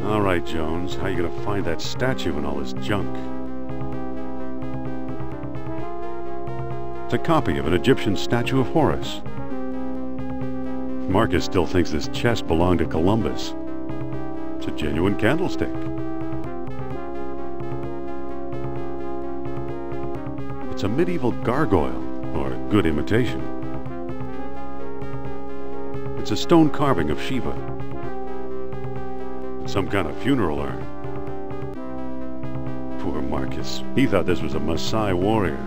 All right, Jones, how you gonna find that statue and all this junk? It's a copy of an Egyptian statue of Horus. Marcus still thinks this chest belonged to Columbus. It's a genuine candlestick. It's a medieval gargoyle, or a good imitation. It's a stone carving of Shiva. It's some kind of funeral urn. Poor Marcus. He thought this was a Maasai warrior.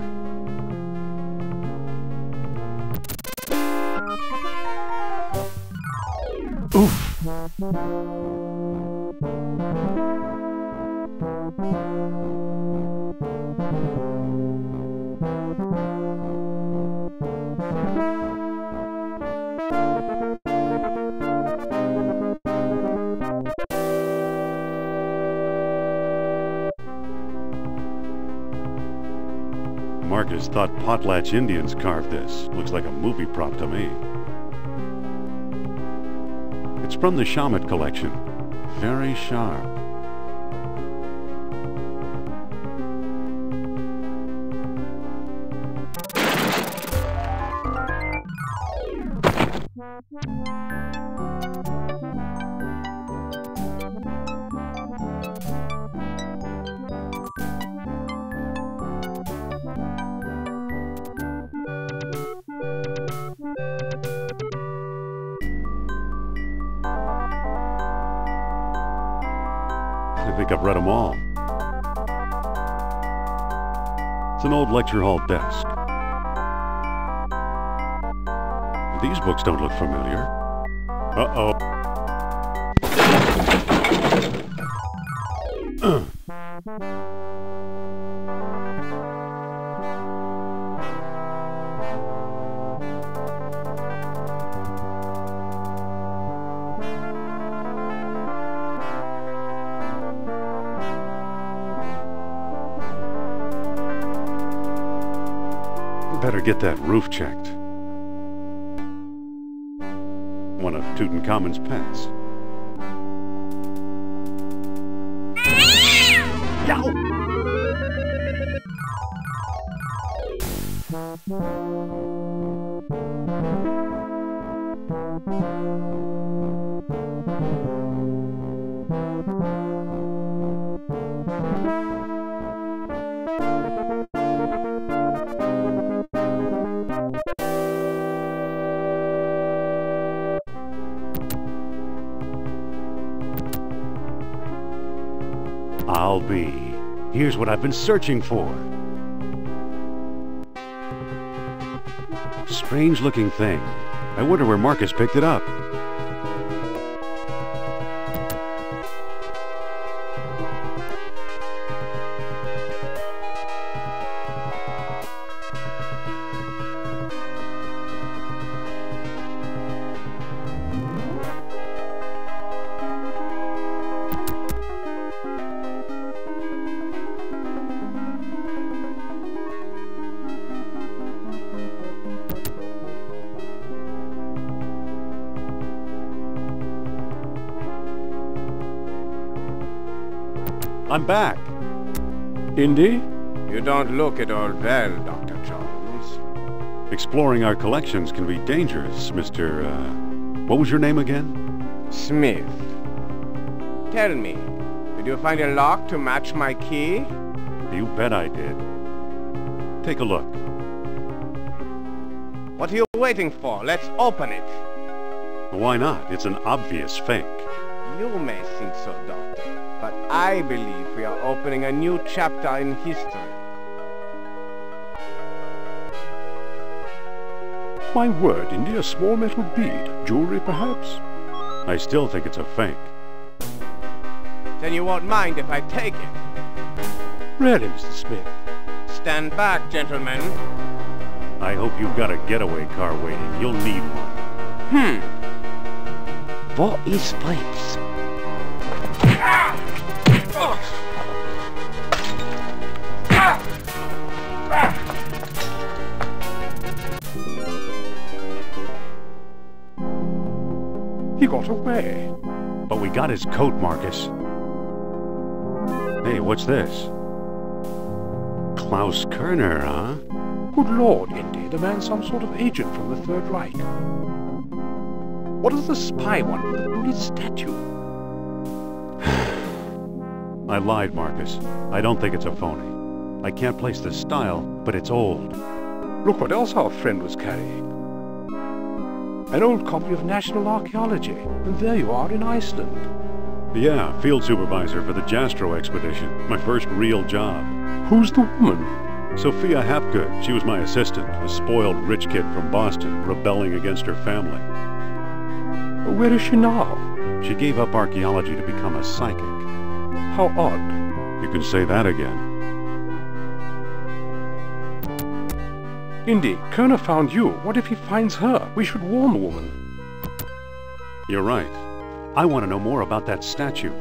Oof! Marcus thought Potlatch Indians carved this. Looks like a movie prop to me. It's from the Shamet collection. Very sharp. I think I've read them all. It's an old lecture hall desk. These books don't look familiar. Uh-oh. Better get that roof checked. One of Tutankhamun's pets. Yow! I'll be. Here's what I've been searching for. Strange-looking thing. I wonder where Marcus picked it up. I'm back. Indy? You don't look at all well, Dr. Jones. Exploring our collections can be dangerous, Mr. What was your name again? Smith. Tell me, did you find a lock to match my key? You bet I did. Take a look. What are you waiting for? Let's open it. Why not? It's an obvious fake. You may think so, Doctor, but I believe we are opening a new chapter in history. My word, Indy, a small metal bead. Jewelry, perhaps? I still think it's a fake. Then you won't mind if I take it. Really, Mr. Smith? Stand back, gentlemen. I hope you've got a getaway car waiting. You'll need one. What is Wits? He got away. But we got his coat, Marcus. Hey, what's this? Klaus Kerner, huh? Good Lord, Indy, the man's some sort of agent from the Third Reich. What does the spy want with the Buddhist statue? I lied, Marcus. I don't think it's a phony. I can't place the style, but it's old. Look what else our friend was carrying. An old copy of National Archaeology, and there you are in Iceland. Yeah, field supervisor for the Jastro expedition. My first real job. Who's the woman? Sophia Hapgood. She was my assistant, a spoiled rich kid from Boston, rebelling against her family. Where is she now? She gave up archaeology to become a psychic. How odd. You can say that again. Indy, Kerner found you. What if he finds her? We should warn the woman. You're right. I want to know more about that statue.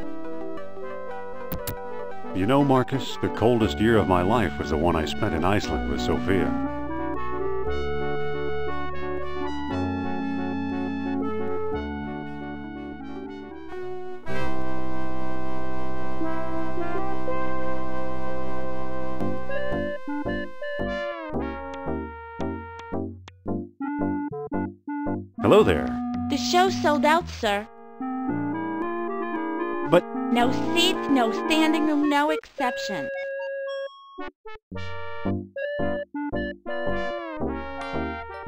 You know, Marcus, the coldest year of my life was the one I spent in Iceland with Sophia. Hello there. The show's sold out, sir. But No seats, no standing room, no exceptions.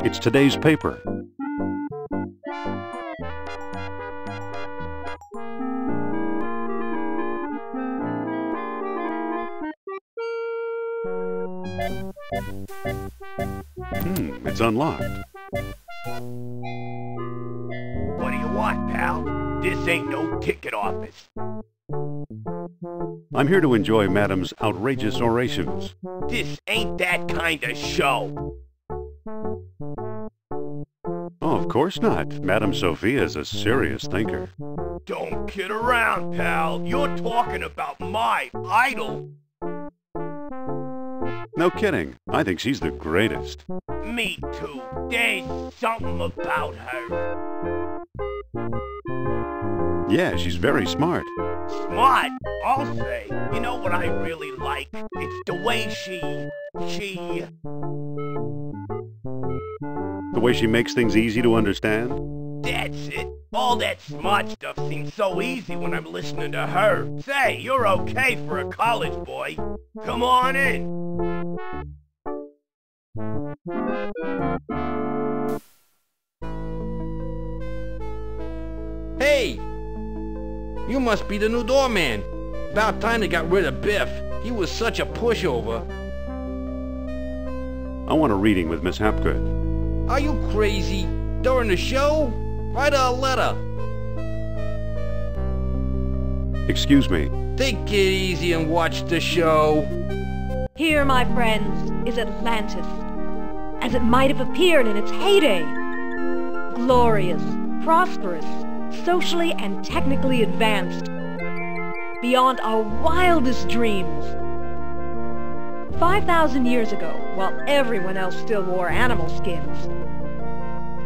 it's today's paper. It's unlocked. What do you want, pal? This ain't no ticket office. I'm here to enjoy Madam's outrageous orations. This ain't that kind of show. Oh, of course not. Madame Sophia is a serious thinker. Don't kid around, pal. You're talking about my idol. No kidding. I think she's the greatest. Me too. There's something about her. Yeah, she's very smart. Smart, I'll say. You know what I really like? It's the way she... The way she makes things easy to understand? That's it. All that smart stuff seems so easy when I'm listening to her. Say, you're okay for a college boy. Come on in. Hey! You must be the new doorman. About time they got rid of Biff. He was such a pushover. I want a reading with Miss Hapgood. Are you crazy? During the show? Write her a letter. Excuse me. Take it easy and watch the show. Here, my friends, is Atlantis, as it might have appeared in its heyday. Glorious, prosperous, socially and technically advanced, beyond our wildest dreams. 5,000 years ago, while everyone else still wore animal skins,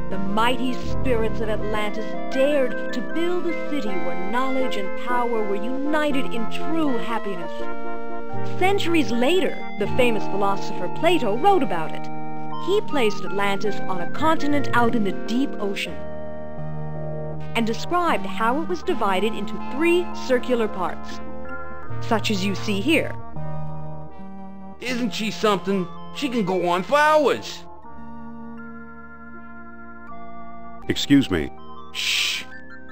the mighty spirits of Atlantis dared to build a city where knowledge and power were united in true happiness. Centuries later, the famous philosopher Plato wrote about it. He placed Atlantis on a continent out in the deep ocean and described how it was divided into 3 circular parts, such as you see here. Isn't she something? She can go on for hours. Excuse me. Shh!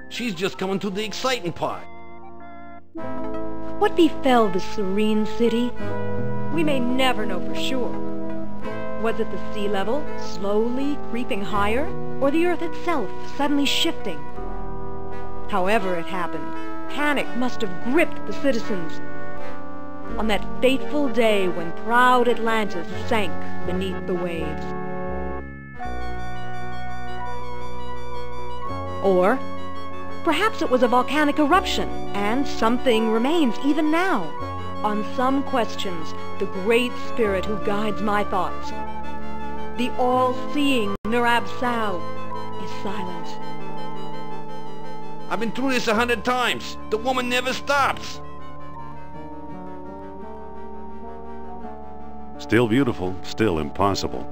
She's just coming to the exciting part. What befell this serene city? We may never know for sure. Was it the sea level slowly creeping higher, or the earth itself suddenly shifting? However it happened, panic must have gripped the citizens on that fateful day when proud Atlantis sank beneath the waves. Or perhaps it was a volcanic eruption, and something remains even now. On some questions, the great spirit who guides my thoughts, the all-seeing Nurab Sal, is silent. I've been through this 100 times. The woman never stops. Still beautiful, still impossible.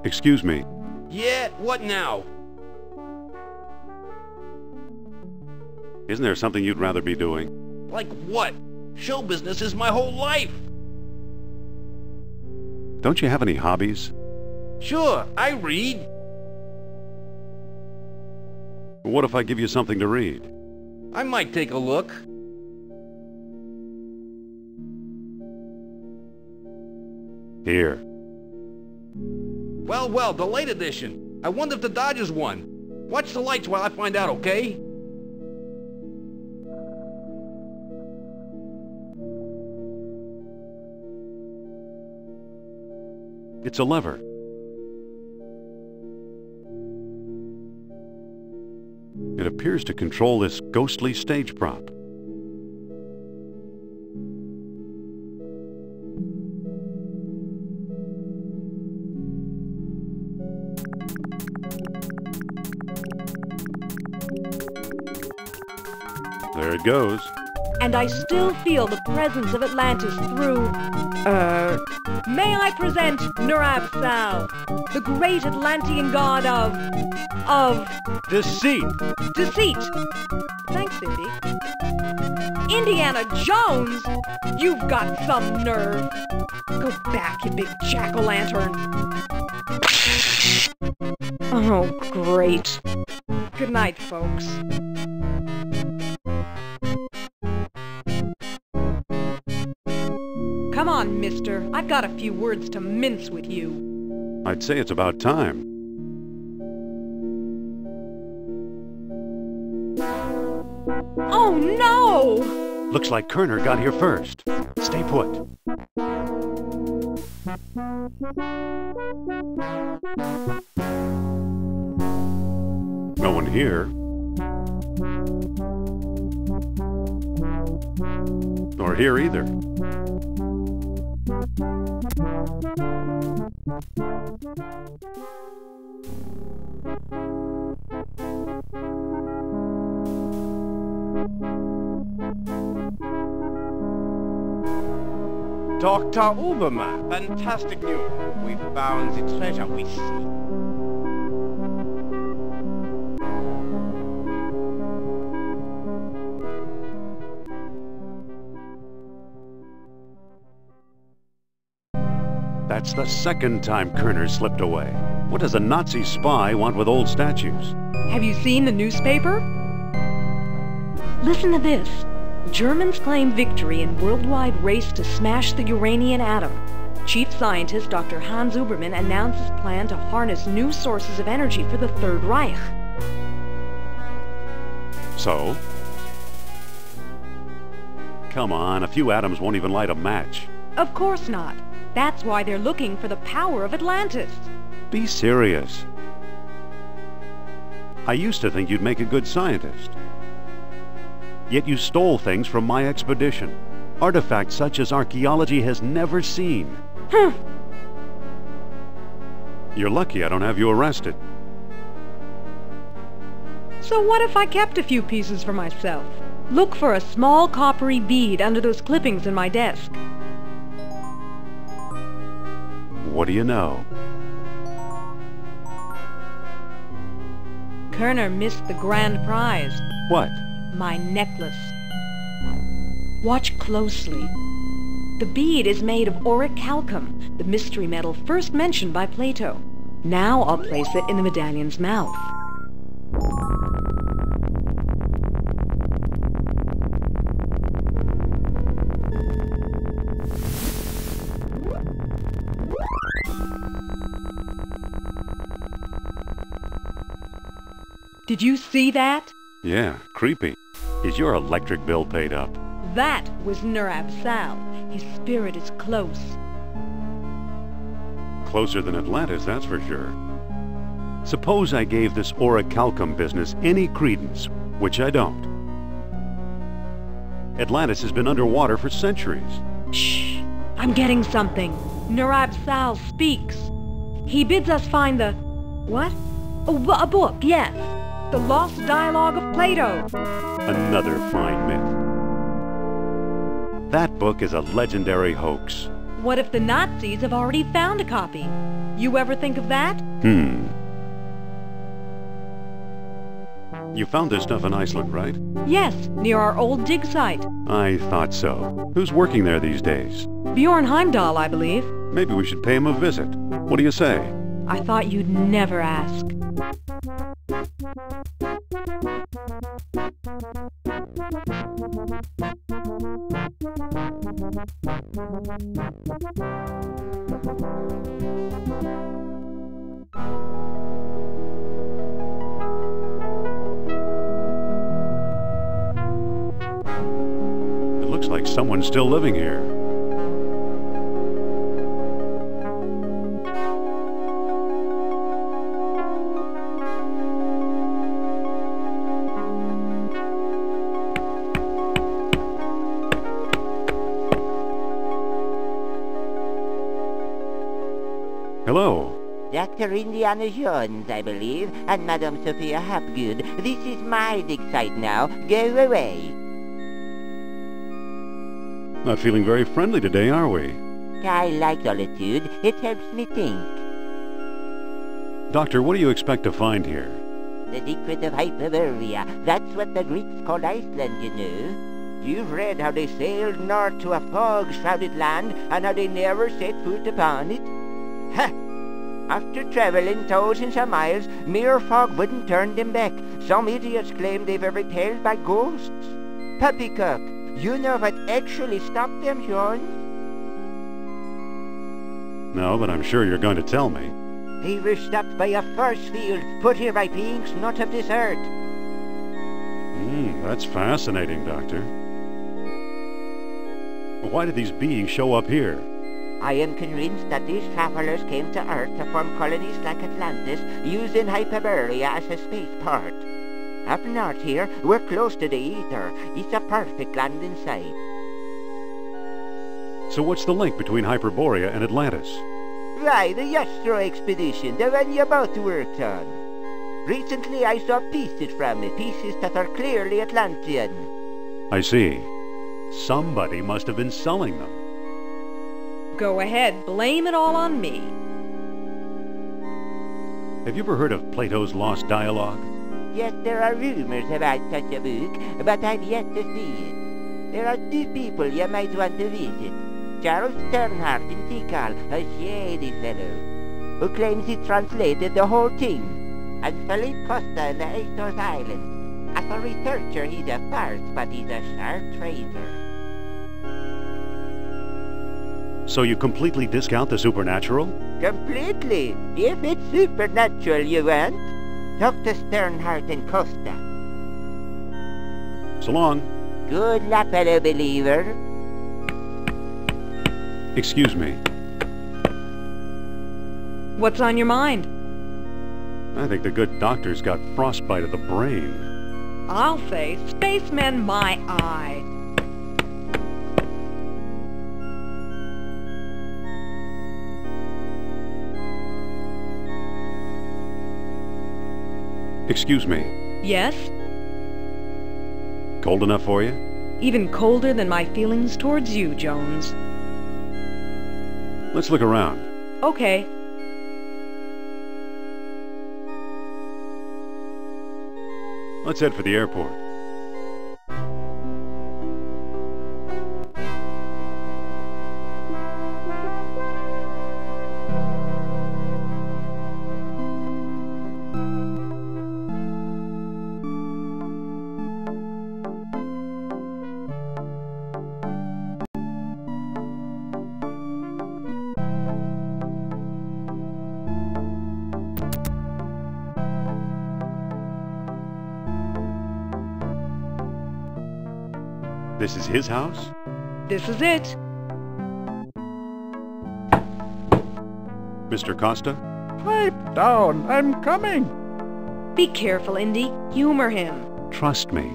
Excuse me. Yeah, what now? Isn't there something you'd rather be doing? Like what? Show business is my whole life. Don't you have any hobbies? Sure, I read. What if I give you something to read? I might take a look. Here. Well, the late edition. I wonder if the Dodgers won. Watch the lights while I find out, okay? It's a lever. It appears to control this ghostly stage prop. There it goes. And I still feel the presence of Atlantis through... May I present Nurab Sal, the great Atlantean god of... Deceit! Deceit! Thanks, Indy. Indiana Jones? You've got some nerve. Go back, you big jack-o'-lantern. Oh, great. Good night, folks. Come on, mister. I've got a few words to mince with you. I'd say it's about time. Oh, no! Looks like Kerner got here first. Stay put. No one here. Nor here either. Dr. Uberman, fantastic news. We found the treasure we seek. That's the second time Kerner slipped away. What does a Nazi spy want with old statues? Have you seen the newspaper? Listen to this. Germans claim victory in worldwide race to smash the uranium atom. Chief scientist Dr. Hans Uberman announces plan to harness new sources of energy for the Third Reich. So? Come on, a few atoms won't even light a match. Of course not. That's why they're looking for the power of Atlantis. Be serious. I used to think you'd make a good scientist. Yet you stole things from my expedition. Artifacts such as archaeology has never seen. You're lucky I don't have you arrested. So what if I kept a few pieces for myself? Look for a small coppery bead under those clippings in my desk. What do you know? Kerner missed the grand prize. What? My necklace. Watch closely. The bead is made of auricalcum, the mystery metal first mentioned by Plato. Now I'll place it in the medallion's mouth. Did you see that? Yeah, creepy. Is your electric bill paid up? That was Nurab Sal. His spirit is close. Closer than Atlantis, that's for sure. Suppose I gave this orichalcum business any credence, which I don't. Atlantis has been underwater for centuries. Shh! I'm getting something. Nurab Sal speaks. He bids us find the... what? A book, yes. The Lost Dialogue of Plato. Another fine myth. That book is a legendary hoax. What if the Nazis have already found a copy? You ever think of that? You found this stuff in Iceland, right? Yes, near our old dig site. I thought so. Who's working there these days? Bjorn Heimdall, I believe. Maybe we should pay him a visit. What do you say? I thought you'd never ask. It looks like someone's still living here. Hello. Dr. Indiana Jones, I believe, and Madame Sophia Hapgood. This is my dig site now. Go away. Not feeling very friendly today, are we? I like solitude. It helps me think. Doctor, what do you expect to find here? The secret of Hyperborea. That's what the Greeks called Iceland, you know. You've read how they sailed north to a fog-shrouded land and how they never set foot upon it. Ha! After traveling thousands of miles, mere fog wouldn't turn them back. Some idiots claim they were repelled by ghosts. Poppycock, you know what actually stopped them, Sean? No, but I'm sure you're going to tell me. They were stopped by a force field put here by beings not of this earth. That's fascinating, Doctor. But why did these beings show up here? I am convinced that these travelers came to Earth to form colonies like Atlantis, using Hyperborea as a spaceport. Up north here, we're close to the ether. It's a perfect landing site. So what's the link between Hyperborea and Atlantis? Why, the Yastro expedition, the one you both worked on. Recently I saw pieces from it, pieces that are clearly Atlantean. I see. Somebody must have been selling them. Go ahead, blame it all on me. Have you ever heard of Plato's Lost Dialogue? Yes, there are rumors about such a book, but I've yet to see it. There are two people you might want to visit. Charles Sternhardt in Tikal, a shady fellow, who claims he translated the whole thing, and Philippe Costa in the Azores Islands. As a researcher, he's a farce, but he's a sharp traitor. So you completely discount the supernatural? Completely. If it's supernatural you want, talk to Sternhardt and Costa. So long. Good luck, fellow believer. Excuse me. What's on your mind? I think the good doctor's got frostbite of the brain. I'll say, spacemen my eye. Excuse me. Yes? Cold enough for you? Even colder than my feelings towards you, Jones. Let's look around. Okay. Let's head for the airport. This is his house? This is it. Mr. Costa? Pipe down, I'm coming. Be careful, Indy. Humor him. Trust me.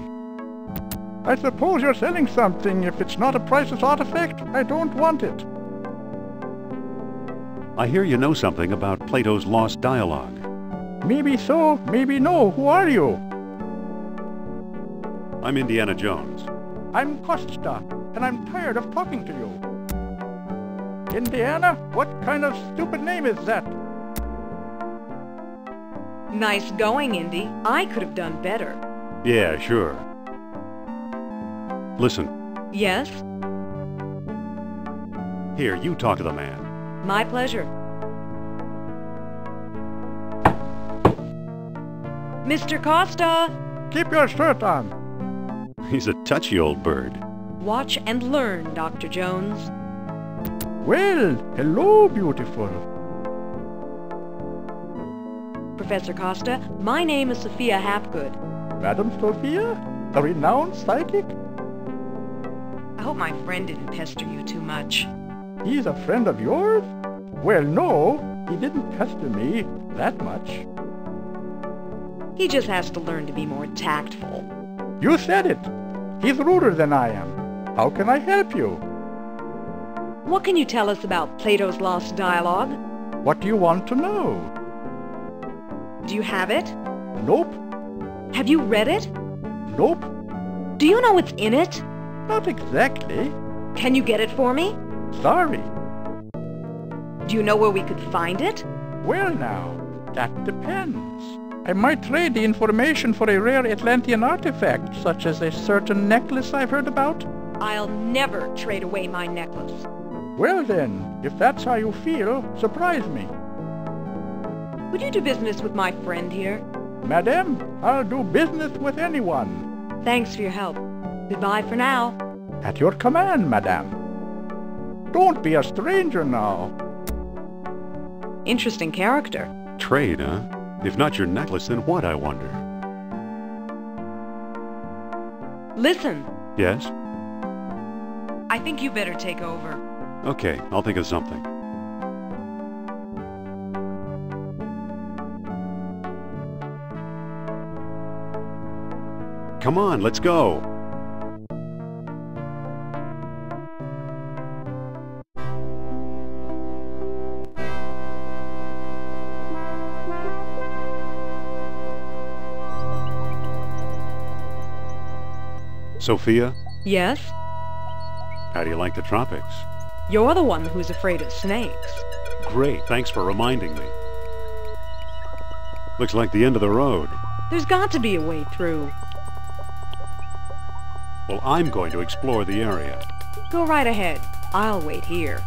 I suppose you're selling something. If it's not a priceless artifact, I don't want it. I hear you know something about Plato's lost dialogue. Maybe so, maybe no. Who are you? I'm Indiana Jones. I'm Costa, and I'm tired of talking to you. Indiana? What kind of stupid name is that? Nice going, Indy. I could have done better. Yeah, sure. Listen, Yes? here, you talk to the man. My pleasure. Mr. Costa! Keep your shirt on. He's a touchy old bird. Watch and learn, Dr. Jones. Well, hello, beautiful. Professor Costa, my name is Sophia Hapgood. Madam Sophia? A renowned psychic? I hope my friend didn't pester you too much. He's a friend of yours? Well, no, he didn't pester me that much. He just has to learn to be more tactful. You said it. He's ruder than I am. How can I help you? What can you tell us about Plato's lost dialogue? What do you want to know? Do you have it? Nope. Have you read it? Nope. Do you know what's in it? Not exactly. Can you get it for me? Sorry. Do you know where we could find it? Well now, that depends. I might trade the information for a rare Atlantean artifact, such as a certain necklace I've heard about. I'll never trade away my necklace. Well then, if that's how you feel, surprise me. Would you do business with my friend here? Madame, I'll do business with anyone. Thanks for your help. Goodbye for now. At your command, madame. Don't be a stranger now. Interesting character. Trade, huh? If not your necklace, then what, I wonder? Listen, Yes? I think you better take over. Okay, I'll think of something. Come on, let's go. Sophia, Yes? how do you like the tropics? You're the one who's afraid of snakes. Great, thanks for reminding me. Looks like the end of the road. There's got to be a way through. Well, I'm going to explore the area. Go right ahead. I'll wait here.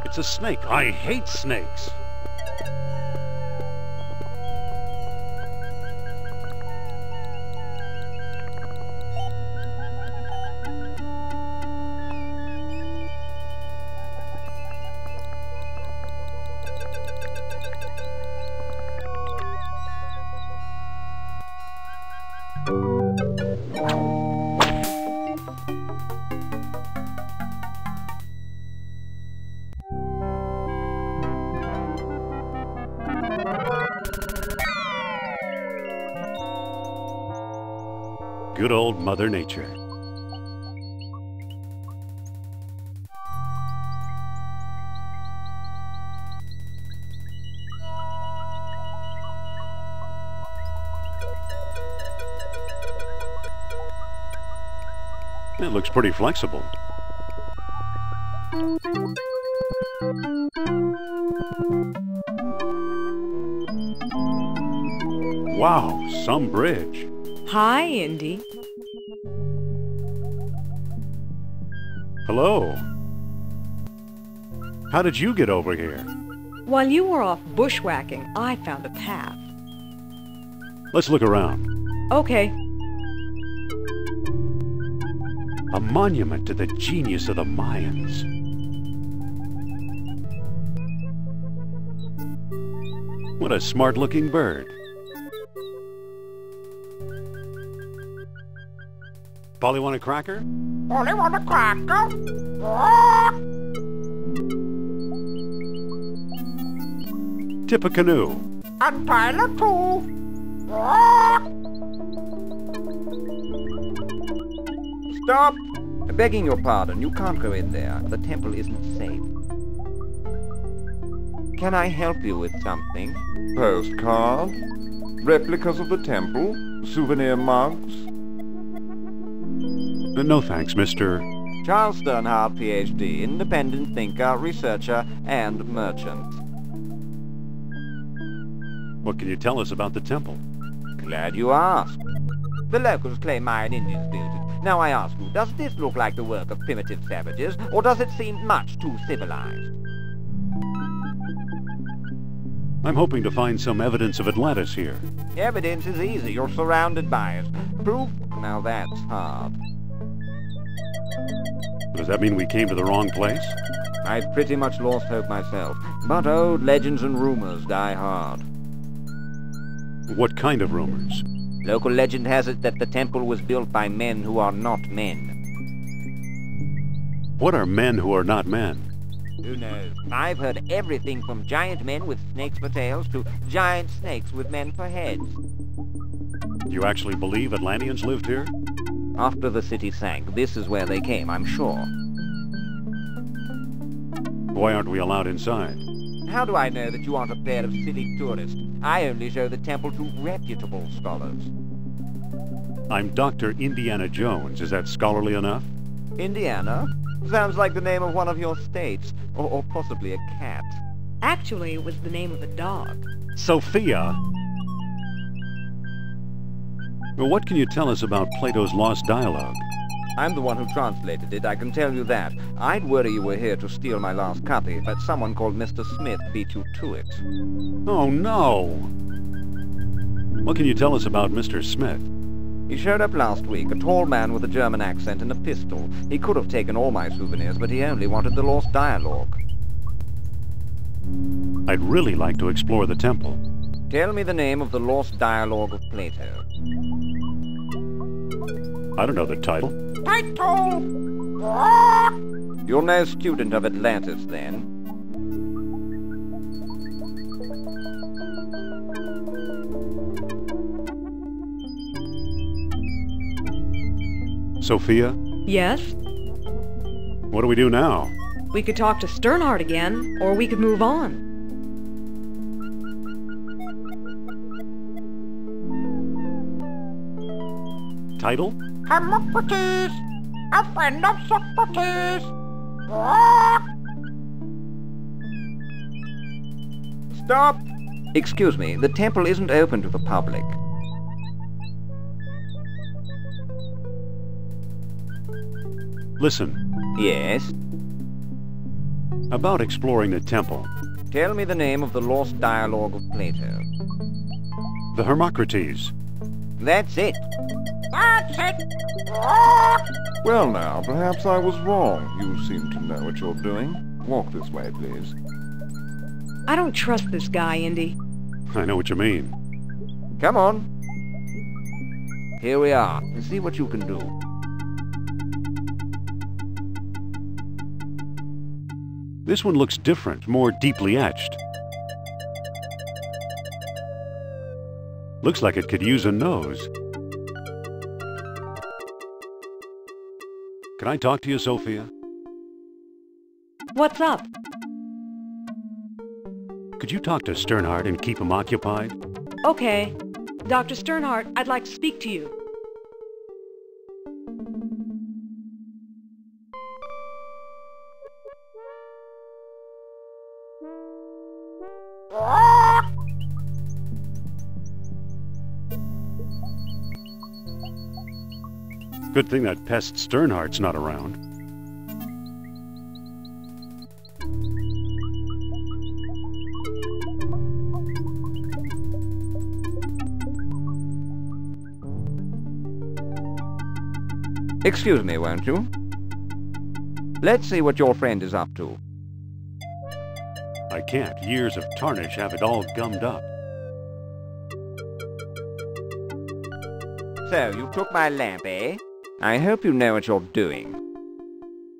It's a snake. I hate snakes. Good old Mother Nature. It looks pretty flexible. Wow, some bridge. Hi, Indy. Hello. How did you get over here? While you were off bushwhacking, I found a path. Let's look around. Okay. A monument to the genius of the Mayans. What a smart-looking bird. Polly, want a cracker? Only want a cracker? Tip a canoe. And Tyler too. Stop! Begging your pardon, you can't go in there. The temple isn't safe. Can I help you with something? Postcards? Replicas of the temple? Souvenir mugs? No thanks, Mr. Charles Sternhardt, Ph.D., independent thinker, researcher, and merchant. What can you tell us about the temple? Glad you asked. The locals claim Mayan Indians built it. Now I ask you, does this look like the work of primitive savages, or does it seem much too civilized? I'm hoping to find some evidence of Atlantis here. Evidence is easy. You're surrounded by it. Proof? Now that's hard. Does that mean we came to the wrong place? I've pretty much lost hope myself, but old legends and rumors die hard. What kind of rumors? Local legend has it that the temple was built by men who are not men. What are men who are not men? Who knows? I've heard everything from giant men with snakes for tails to giant snakes with men for heads. You actually believe Atlanteans lived here? After the city sank, this is where they came, I'm sure. Why aren't we allowed inside? How do I know that you aren't a pair of silly tourists? I only show the temple to reputable scholars. I'm Dr. Indiana Jones. Is that scholarly enough? Indiana? Sounds like the name of one of your states, or possibly a cat. Actually, it was the name of a dog. Sophia! Well, what can you tell us about Plato's lost dialogue? I'm the one who translated it, I can tell you that. I'd worry you were here to steal my last copy, but someone called Mr. Smith beat you to it. Oh, no! What can you tell us about Mr. Smith? He showed up last week, a tall man with a German accent and a pistol. He could have taken all my souvenirs, but he only wanted the lost dialogue. I'd really like to explore the temple. Tell me the name of the lost dialogue of Plato. I don't know the title. Title! You're no student of Atlantis, then. Sophia? Yes? What do we do now? We could talk to Sternhardt again, or we could move on. Title? Hermocrates! A friend of Socrates! Stop! Excuse me, the temple isn't open to the public. Listen. Yes? About exploring the temple. Tell me the name of the lost dialogue of Plato. The Hermocrates. That's it. That's it! Well now, perhaps I was wrong. You seem to know what you're doing. Walk this way, please. I don't trust this guy, Indy. I know what you mean. Come on. Here we are. See what you can do. This one looks different, more deeply etched. Looks like it could use a nose. Can I talk to you, Sophia? What's up? Could you talk to Sternhardt and keep him occupied? Okay. Dr. Sternhardt, I'd like to speak to you. Good thing that pest Sternhardt's not around. Excuse me, won't you? Let's see what your friend is up to. I can't. Years of tarnish have it all gummed up. So, you took my lamp, eh? I hope you know what you're doing.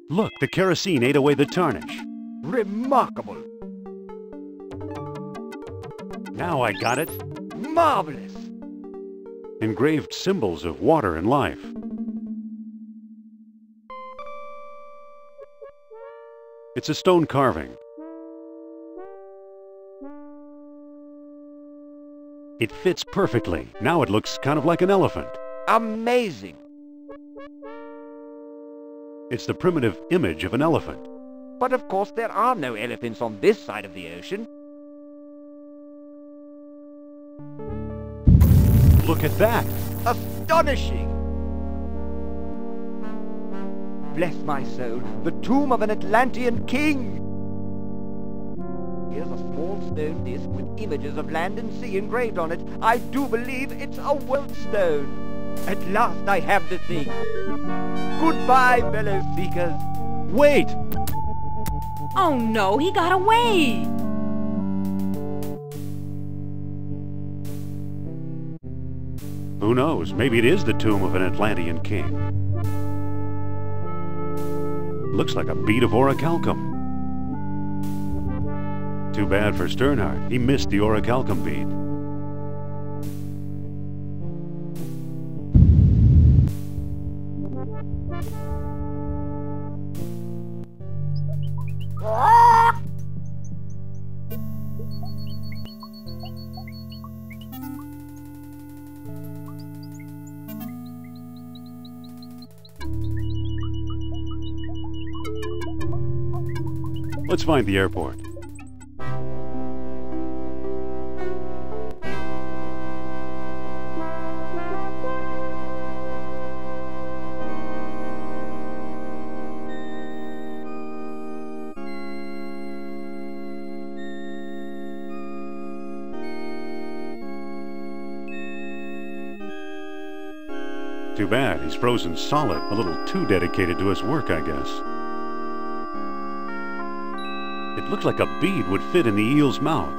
Look, the kerosene ate away the tarnish. Remarkable. Now I got it. Marvelous. Engraved symbols of water and life. It's a stone carving. It fits perfectly. Now it looks kind of like an elephant. Amazing. It's the primitive image of an elephant. But of course there are no elephants on this side of the ocean. Look at that! Astonishing! Bless my soul, the tomb of an Atlantean king! Here's a small stone disc with images of land and sea engraved on it. I do believe it's a world stone. At last I have the thing. Goodbye, fellow seekers. Wait! Oh no, he got away! Who knows? Maybe it is the tomb of an Atlantean king. Looks like a bead of orichalcum. Too bad for Sternhardt. He missed the orichalcum bead. Let's find the airport. Too bad, he's frozen solid, a little too dedicated to his work, I guess. It looks like a bead would fit in the eel's mouth.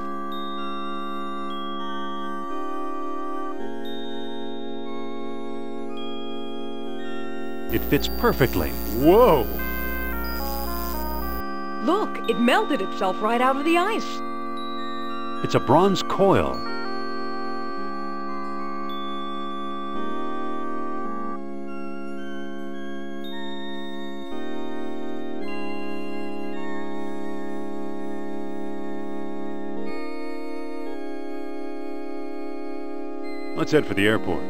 It fits perfectly. Whoa! Look, it melted itself right out of the ice. It's a bronze coil. Let's head for the airport.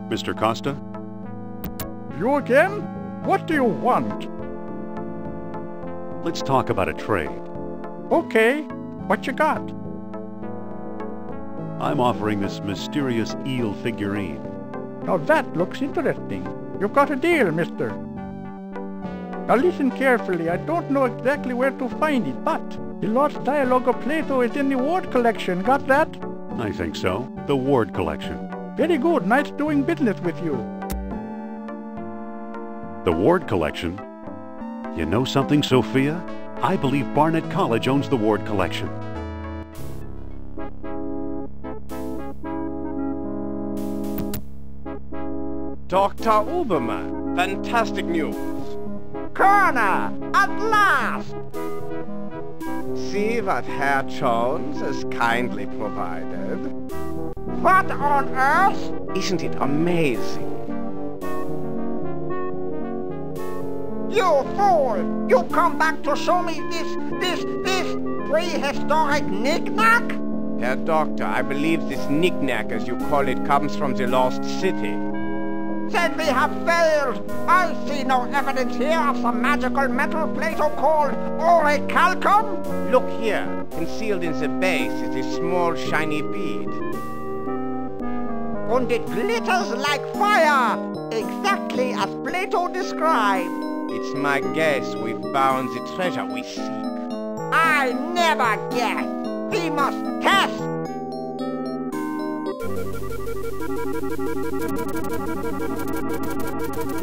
Mr. Costa? You again? What do you want? Let's talk about a trade. Okay, what you got? I'm offering this mysterious eel figurine. Now that looks interesting. You've got a deal, mister. Now listen carefully. I don't know exactly where to find it, but the lost dialogue of Plato is in the Ward collection. Got that? I think so. The Ward collection. Very good. Nice doing business with you. The Ward collection? You know something, Sophia? I believe Barnet College owns the Ward collection. Dr. Obermann, fantastic news. Colonel, at last! See what Herr Jones has kindly provided. What on earth? Isn't it amazing? You fool! You come back to show me this prehistoric knick-knack? Herr Doctor, I believe this knick-knack, as you call it, comes from the lost city. Then we have failed. I see no evidence here of some magical metal Plato called orichalcum. Look here. Concealed in the base is a small shiny bead. And it glitters like fire, exactly as Plato described. It's my guess we've found the treasure we seek. I never guess. We must test.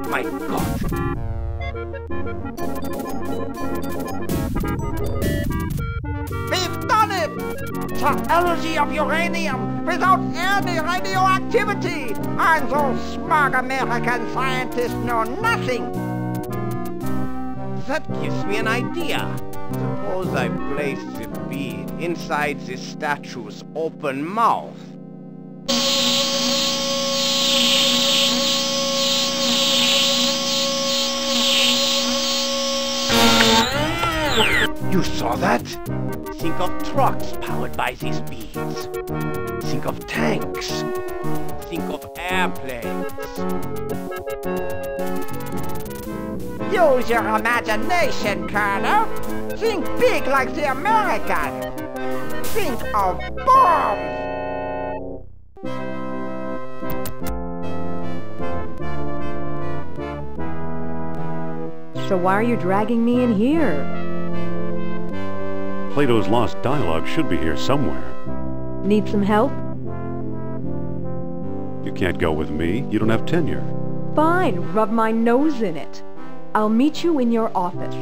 My God! We've done it! The energy of uranium without any radioactivity! And those smug American scientists know nothing! That gives me an idea. Suppose I place the bead inside the statue's open mouth. You saw that? Think of trucks powered by these beads. Think of tanks. Think of airplanes. Use your imagination, Colonel. Think big like the Americans. Think of bombs. So why are you dragging me in here? Plato's lost dialogue should be here somewhere. Need some help? You can't go with me. You don't have tenure. Fine, rub my nose in it. I'll meet you in your office.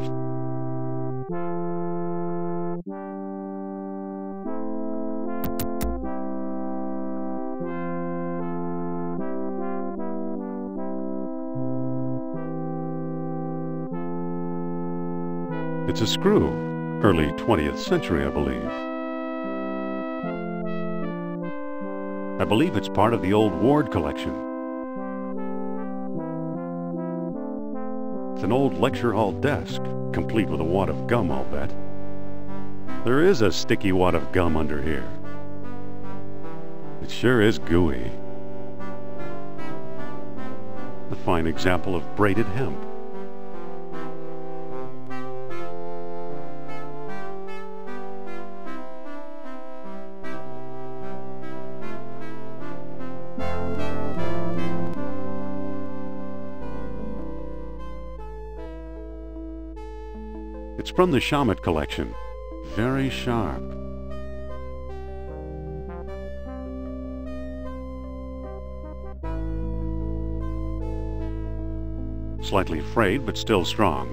It's a screw. Early 20th century, I believe. I believe it's part of the old Ward collection. It's an old lecture hall desk, complete with a wad of gum, I'll bet. There is a sticky wad of gum under here. It sure is gooey. A fine example of braided hemp. It's from the Shamet collection. Very sharp. Slightly frayed, but still strong.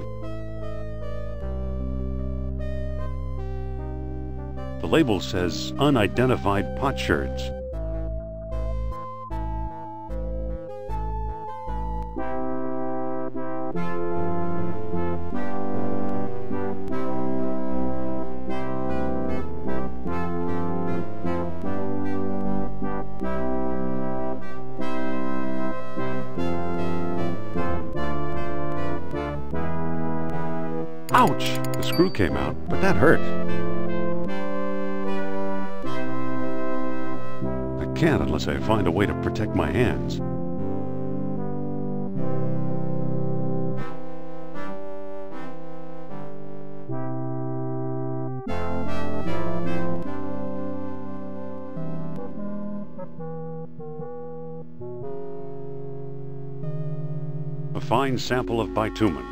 The label says unidentified potsherds. Ouch! The screw came out, but that hurt. I can't unless I find a way to protect my hands. A fine sample of bitumen.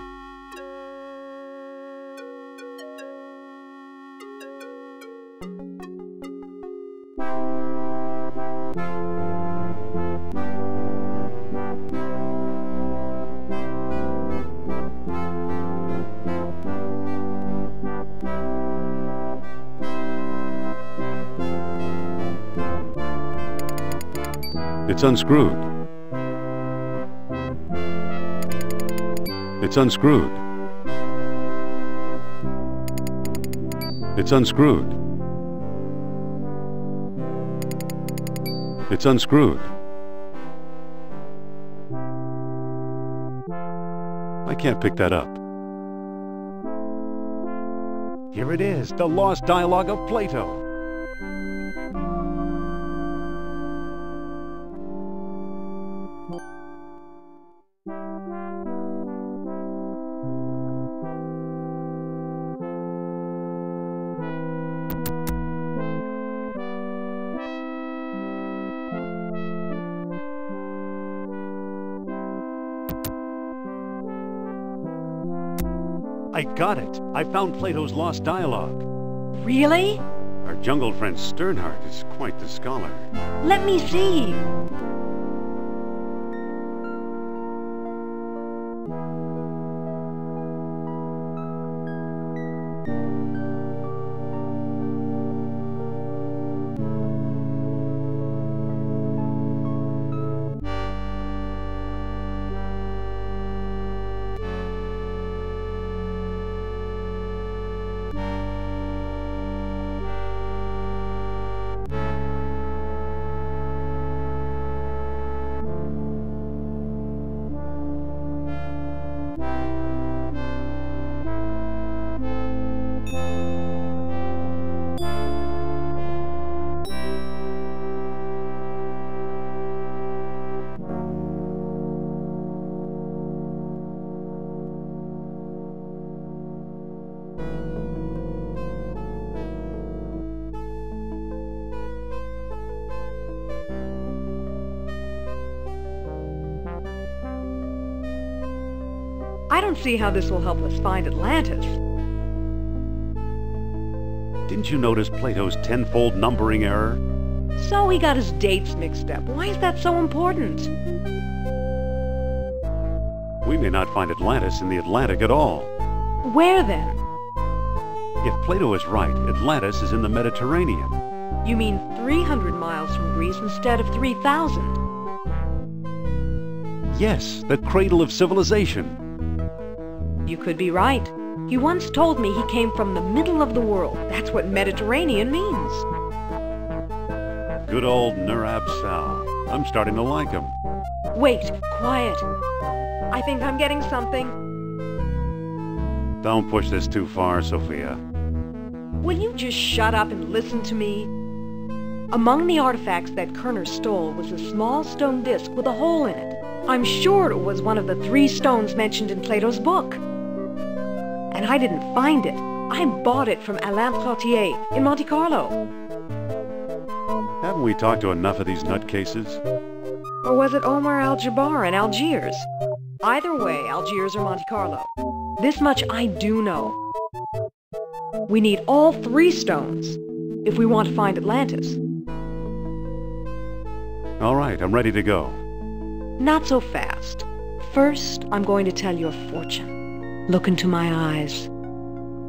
It's unscrewed. It's unscrewed. It's unscrewed. It's unscrewed. I can't pick that up. Here it is, the lost dialogue of Plato. I got it. I found Plato's lost dialogue. Really? Our jungle friend Sternhardt is quite the scholar. Let me see. I don't see how this will help us find Atlantis. Didn't you notice Plato's tenfold numbering error? So he got his dates mixed up. Why is that so important? We may not find Atlantis in the Atlantic at all. Where then? If Plato is right, Atlantis is in the Mediterranean. You mean 300 miles from Greece instead of 3,000? Yes, the cradle of civilization. You could be right. He once told me he came from the middle of the world. That's what Mediterranean means. Good old Nurab Sal. I'm starting to like him. Wait, quiet. I think I'm getting something. Don't push this too far, Sophia. Will you just shut up and listen to me? Among the artifacts that Kerner stole was a small stone disc with a hole in it. I'm sure it was one of the 3 stones mentioned in Plato's book. And I didn't find it. I bought it from Alain Trottier in Monte Carlo. Haven't we talked to enough of these nutcases? Or was it Omar Al-Jabbar in Algiers? Either way, Algiers or Monte Carlo. This much I do know. We need all 3 stones if we want to find Atlantis. All right, I'm ready to go. Not so fast. First, I'm going to tell your fortune. Look into my eyes.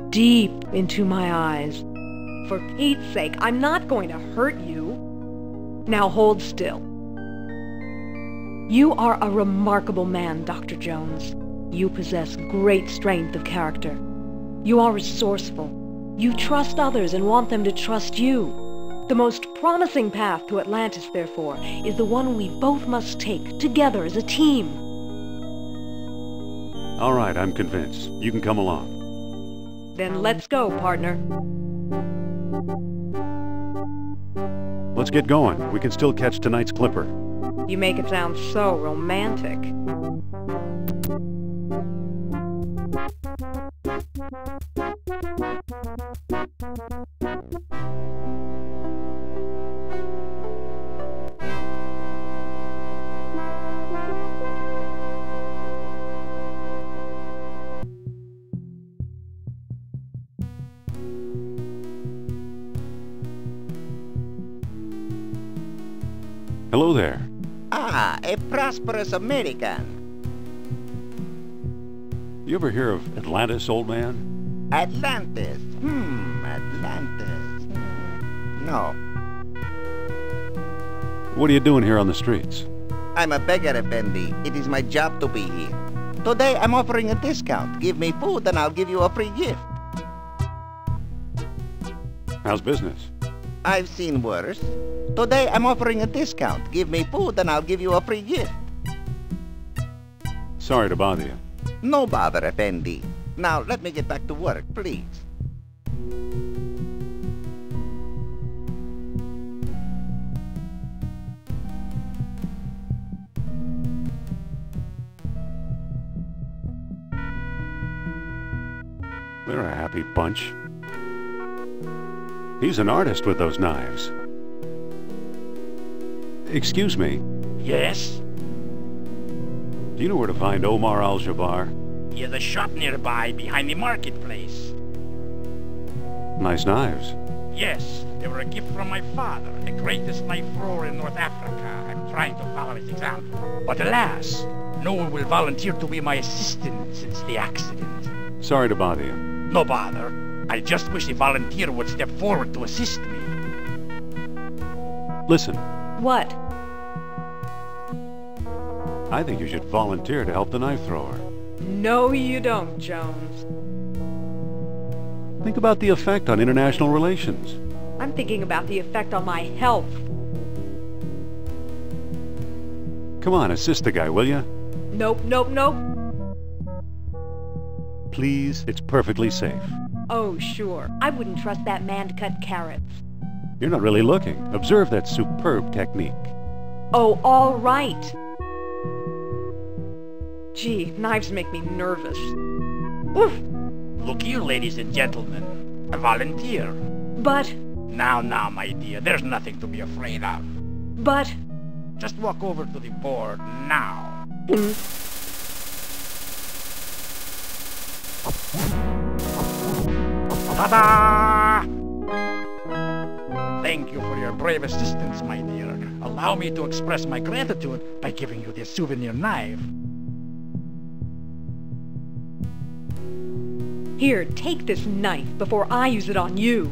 Deep into my eyes. For Pete's sake, I'm not going to hurt you. Now hold still. You are a remarkable man, Dr. Jones. You possess great strength of character. You are resourceful. You trust others and want them to trust you. The most promising path to Atlantis, therefore, is the one we both must take together as a team. All right, I'm convinced. You can come along. Then let's go, partner. Let's get going. We can still catch tonight's clipper. You make it sound so romantic. Hello there. Ah, a prosperous American. You ever hear of Atlantis, old man? Atlantis. Atlantis. No. What are you doing here on the streets? I'm a beggar, Effendi. It is my job to be here. Today I'm offering a discount. Give me food and I'll give you a free gift. How's business? I've seen worse. Today I'm offering a discount. Give me food and I'll give you a free gift. Sorry to bother you. No bother, Effendi. Now let me get back to work, please. They're a happy bunch. He's an artist with those knives. Excuse me. Yes? Do you know where to find Omar Al-Jabbar? He has a shop nearby behind the marketplace. Nice knives. Yes, they were a gift from my father, the greatest knife thrower in North Africa. I'm trying to follow his example. But alas, no one will volunteer to be my assistant since the accident. Sorry to bother you. No bother. I just wish a volunteer would step forward to assist me. Listen, What? I think you should volunteer to help the knife thrower. No, you don't, Jones. Think about the effect on international relations. I'm thinking about the effect on my health. Come on, assist the guy, will you? Nope, nope, nope. Please, it's perfectly safe. Oh, sure. I wouldn't trust that man to cut carrots. You're not really looking. Observe that superb technique. Oh, all right. Gee, knives make me nervous. Oof! Look here, ladies and gentlemen. A volunteer. But... Now, my dear, there's nothing to be afraid of. But... Just walk over to the board now. Ta-da! Thank you for your brave assistance, my dear. Allow me to express my gratitude by giving you this souvenir knife. Here, take this knife before I use it on you.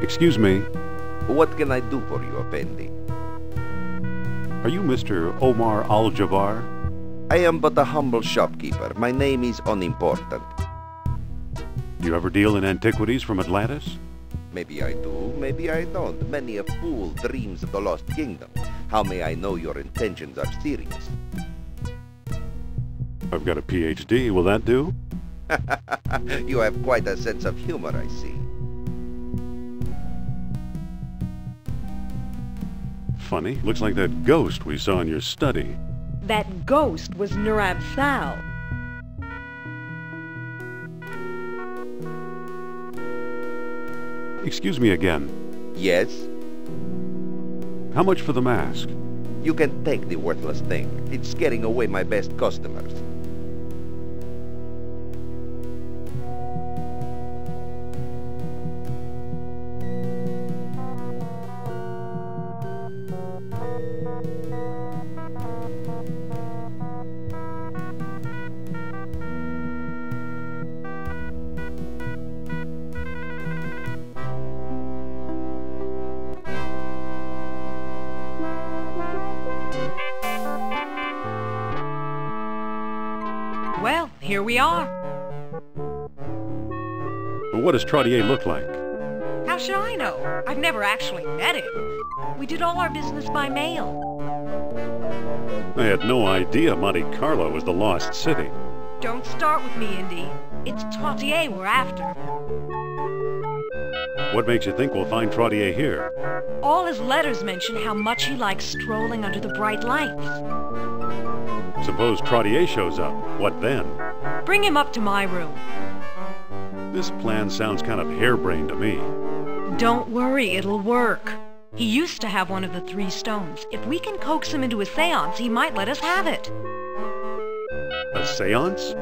Excuse me. What can I do for you, Effendi? Are you Mr. Omar Al-Jabbar? I am but a humble shopkeeper. My name is unimportant. Do you ever deal in antiquities from Atlantis? Maybe I do, maybe I don't. Many a fool dreams of the lost kingdom. How may I know your intentions are serious? I've got a PhD. Will that do? You have quite a sense of humor, I see. Funny. Looks like that ghost we saw in your study. That ghost was Nurab Sal. Excuse me again. Yes? How much for the mask? You can take the worthless thing. It's scaring away my best customers. Well, here we are. But what does Trottier look like? How should I know? I've never actually met him. We did all our business by mail. I had no idea Monte Carlo was the lost city. Don't start with me, Indy. It's Trottier we're after. What makes you think we'll find Trottier here? All his letters mention how much he likes strolling under the bright lights. Suppose Trottier shows up. What then? Bring him up to my room. This plan sounds kind of harebrained to me. Don't worry, it'll work. He used to have one of the 3 stones. If we can coax him into a seance, he might let us have it. A seance?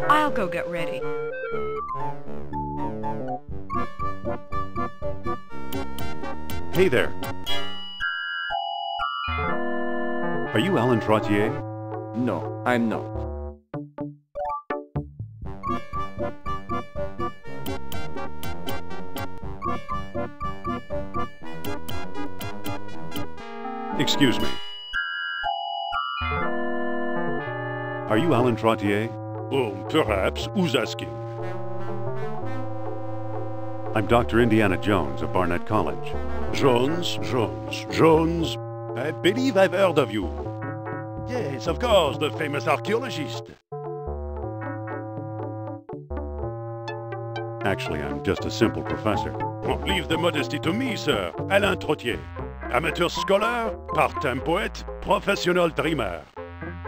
I'll go get ready. Hey there. Are you Alan Trottier? No, I'm not. Excuse me. Are you Alan Trottier? Oh, perhaps. Who's asking? I'm Dr. Indiana Jones of Barnett College. Jones. I believe I've heard of you. Yes, of course, the famous archaeologist. Actually, I'm just a simple professor. Oh, leave the modesty to me, sir. Alain Trottier. Amateur scholar, part-time poet, professional dreamer.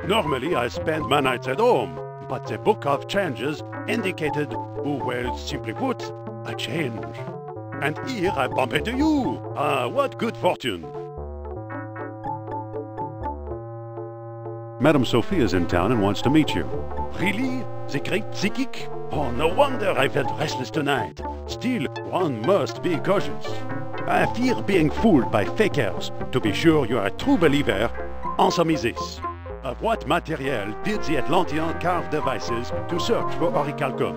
Normally, I spend my nights at home, but the book of changes indicated, well, simply put, a change. And here I bump into you. Ah, what good fortune. Madame Sophia's in town and wants to meet you. Really? The great psychic? Oh, no wonder I felt restless tonight. Still, one must be cautious. I fear being fooled by fakers. To be sure you are a true believer, answer me this. Of what material did the Atlanteans carve devices to search for orichalcum?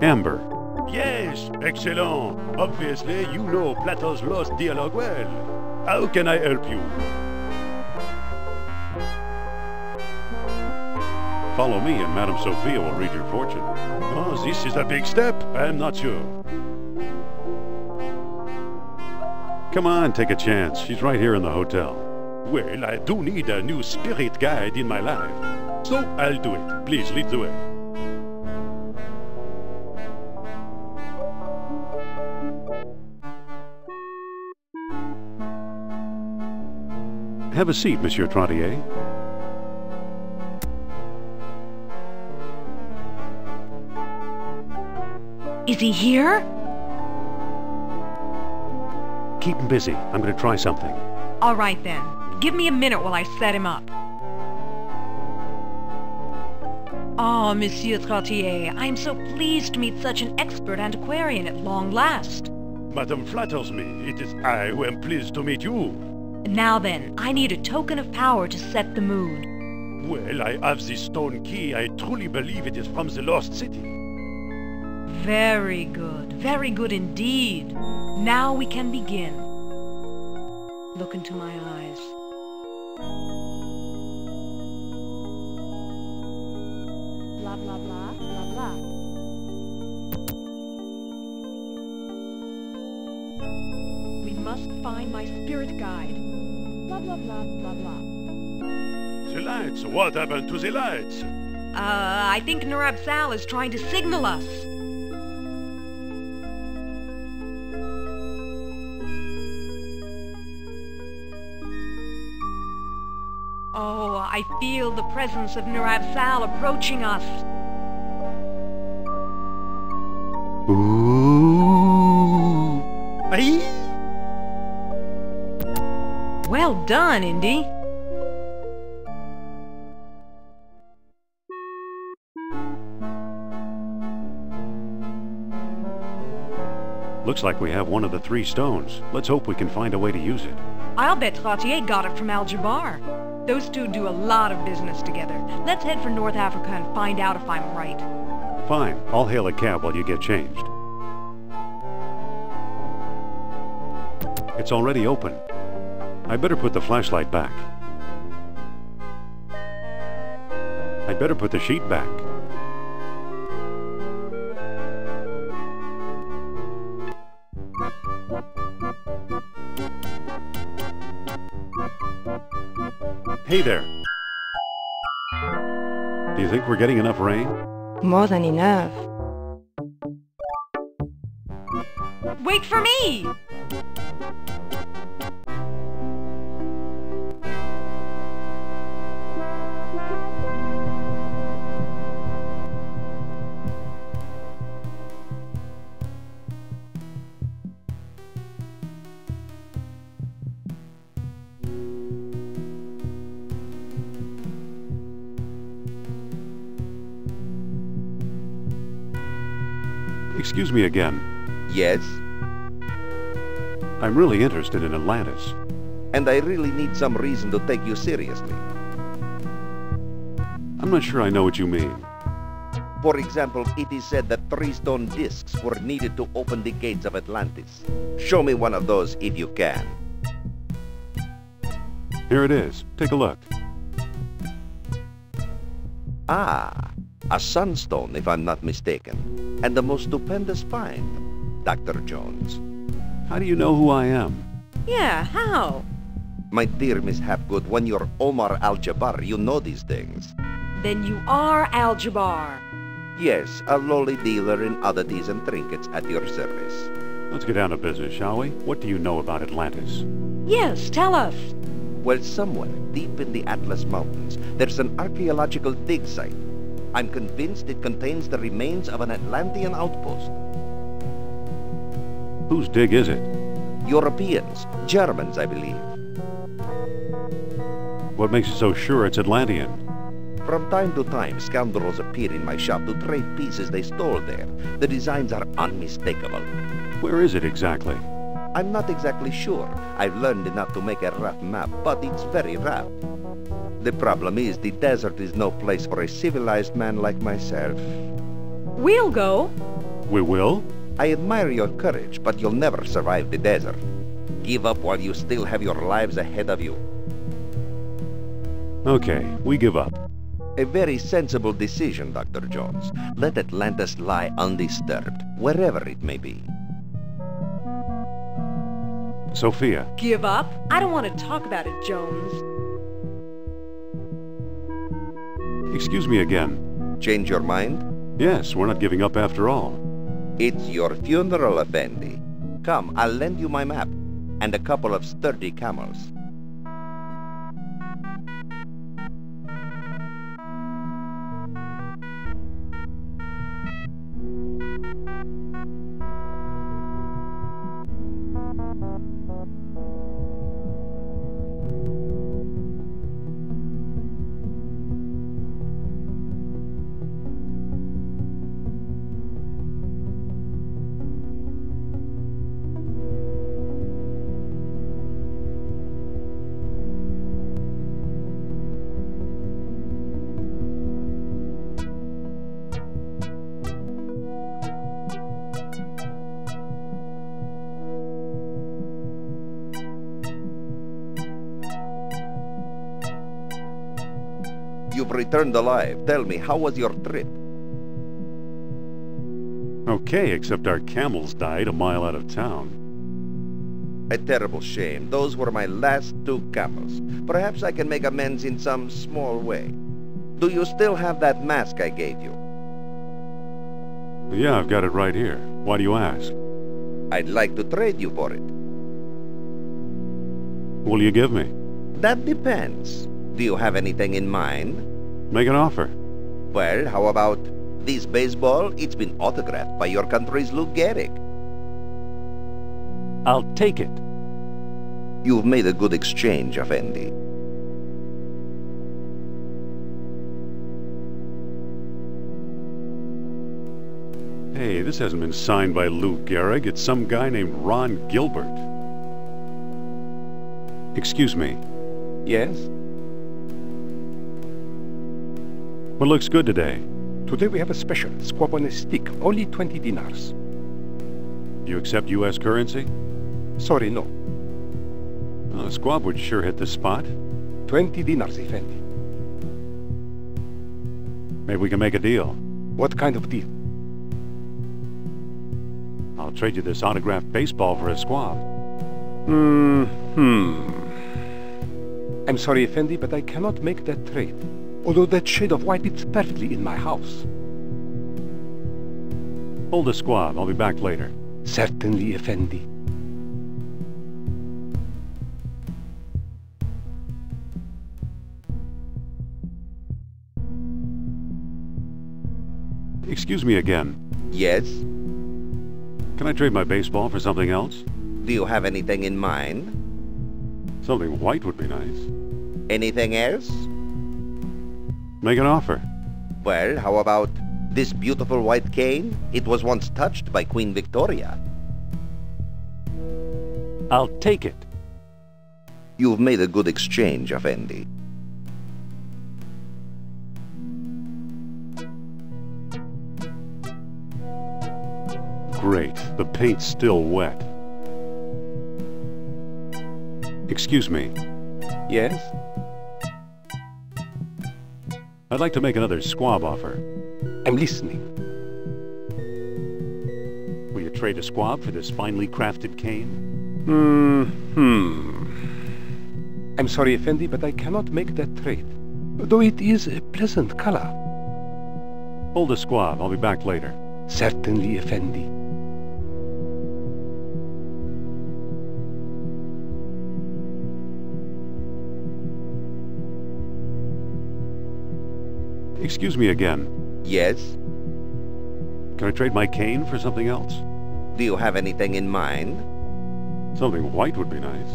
Amber. Yes, excellent. Obviously, you know Plato's lost dialogue well. How can I help you? Follow me and Madame Sophia will read your fortune. Oh, this is a big step. I'm not sure. Come on, take a chance. She's right here in the hotel. Well, I do need a new spirit guide in my life. So, I'll do it. Please, lead the way. Have a seat, Monsieur Trottier. Is he here? Keep him busy. I'm going to try something. All right then. Give me a minute while I set him up. Oh, Monsieur Trottier, I am so pleased to meet such an expert antiquarian at long last. Madame flatters me. It is I who am pleased to meet you. Now then, I need a token of power to set the mood. Well, I have this stone key. I truly believe it is from the lost city. Very good indeed. Now we can begin. Look into my eyes. Blah, blah, blah, blah, blah. We must find my spirit guide. Blah, blah, blah, blah, blah. The lights. What happened to the lights? I think Nurab Sal is trying to signal us. Oh, I feel the presence of Nurab Sal approaching us. Ooh. Aye. Well done, Indy. Looks like we have one of the 3 stones. Let's hope we can find a way to use it. I'll bet Trottier got it from Al-Jabbar. Those two do a lot of business together. Let's head for North Africa and find out if I'm right. Fine. I'll hail a cab while you get changed. It's already open. I better put the flashlight back. I'd better put the sheet back. Hey there. Do you think we're getting enough rain? More than enough. Wait for me! Excuse me again. Yes? I'm really interested in Atlantis. And I really need some reason to take you seriously. I'm not sure I know what you mean. For example, it is said that 3 stone discs were needed to open the gates of Atlantis. Show me one of those if you can. Here it is. Take a look. Ah, a sunstone, if I'm not mistaken. And the most stupendous find, Dr. Jones. How do you know who I am? Yeah, how? My dear Miss Hapgood, when you're Omar Al-Jabbar, you know these things. Then you are Al-Jabbar. Yes, a lowly dealer in oddities and trinkets at your service. Let's get down to business, shall we? What do you know about Atlantis? Yes, tell us. Well, somewhere deep in the Atlas Mountains, there's an archaeological dig site. I'm convinced it contains the remains of an Atlantean outpost. Whose dig is it? Europeans. Germans, I believe. What makes you so sure it's Atlantean? From time to time, scoundrels appear in my shop to trade pieces they stole there. The designs are unmistakable. Where is it exactly? I'm not exactly sure. I've learned enough to make a rough map, but it's very rough. The problem is the desert is no place for a civilized man like myself. We'll go. We will? I admire your courage, but you'll never survive the desert. Give up while you still have your lives ahead of you. Okay, we give up. A very sensible decision, Dr. Jones. Let Atlantis lie undisturbed, wherever it may be. Sophia. Give up? I don't want to talk about it, Jones. Excuse me again. Change your mind? Yes, we're not giving up after all. It's your funeral, Effendi. Come, I'll lend you my map, and a couple of sturdy camels. You've returned alive. Tell me, how was your trip? Okay, except our camels died a mile out of town. A terrible shame. Those were my last 2 camels. Perhaps I can make amends in some small way. Do you still have that mask I gave you? Yeah, I've got it right here. Why do you ask? I'd like to trade you for it. What'll you give me? That depends. Do you have anything in mind? Make an offer. Well, how about this baseball? It's been autographed by your country's Lou Gehrig. I'll take it. You've made a good exchange, Effendi. Hey, this hasn't been signed by Lou Gehrig. It's some guy named Ron Gilbert. Excuse me. Yes? What looks good today? Today we have a special, squab on a stick, only 20 dinars. You accept U.S. currency? Sorry, no. Oh, squab would sure hit the spot. 20 dinars, Effendi. Maybe we can make a deal. What kind of deal? I'll trade you this autographed baseball for a squab. I'm sorry, Effendi, but I cannot make that trade. Although that shade of white fits perfectly in my house. Hold the squab. I'll be back later. Certainly, Effendi. Excuse me again. Yes? Can I trade my baseball for something else? Do you have anything in mind? Something white would be nice. Anything else? Make an offer. Well, how about this beautiful white cane? It was once touched by Queen Victoria. I'll take it. You've made a good exchange, Effendi. Great. The paint's still wet. Excuse me. Yes? I'd like to make another squab offer. I'm listening. Will you trade a squab for this finely crafted cane? I'm sorry, Effendi, but I cannot make that trade. Though it is a pleasant color. Hold the squab. I'll be back later. Certainly, Effendi. Excuse me again. Yes? Can I trade my cane for something else? Do you have anything in mind? Something white would be nice.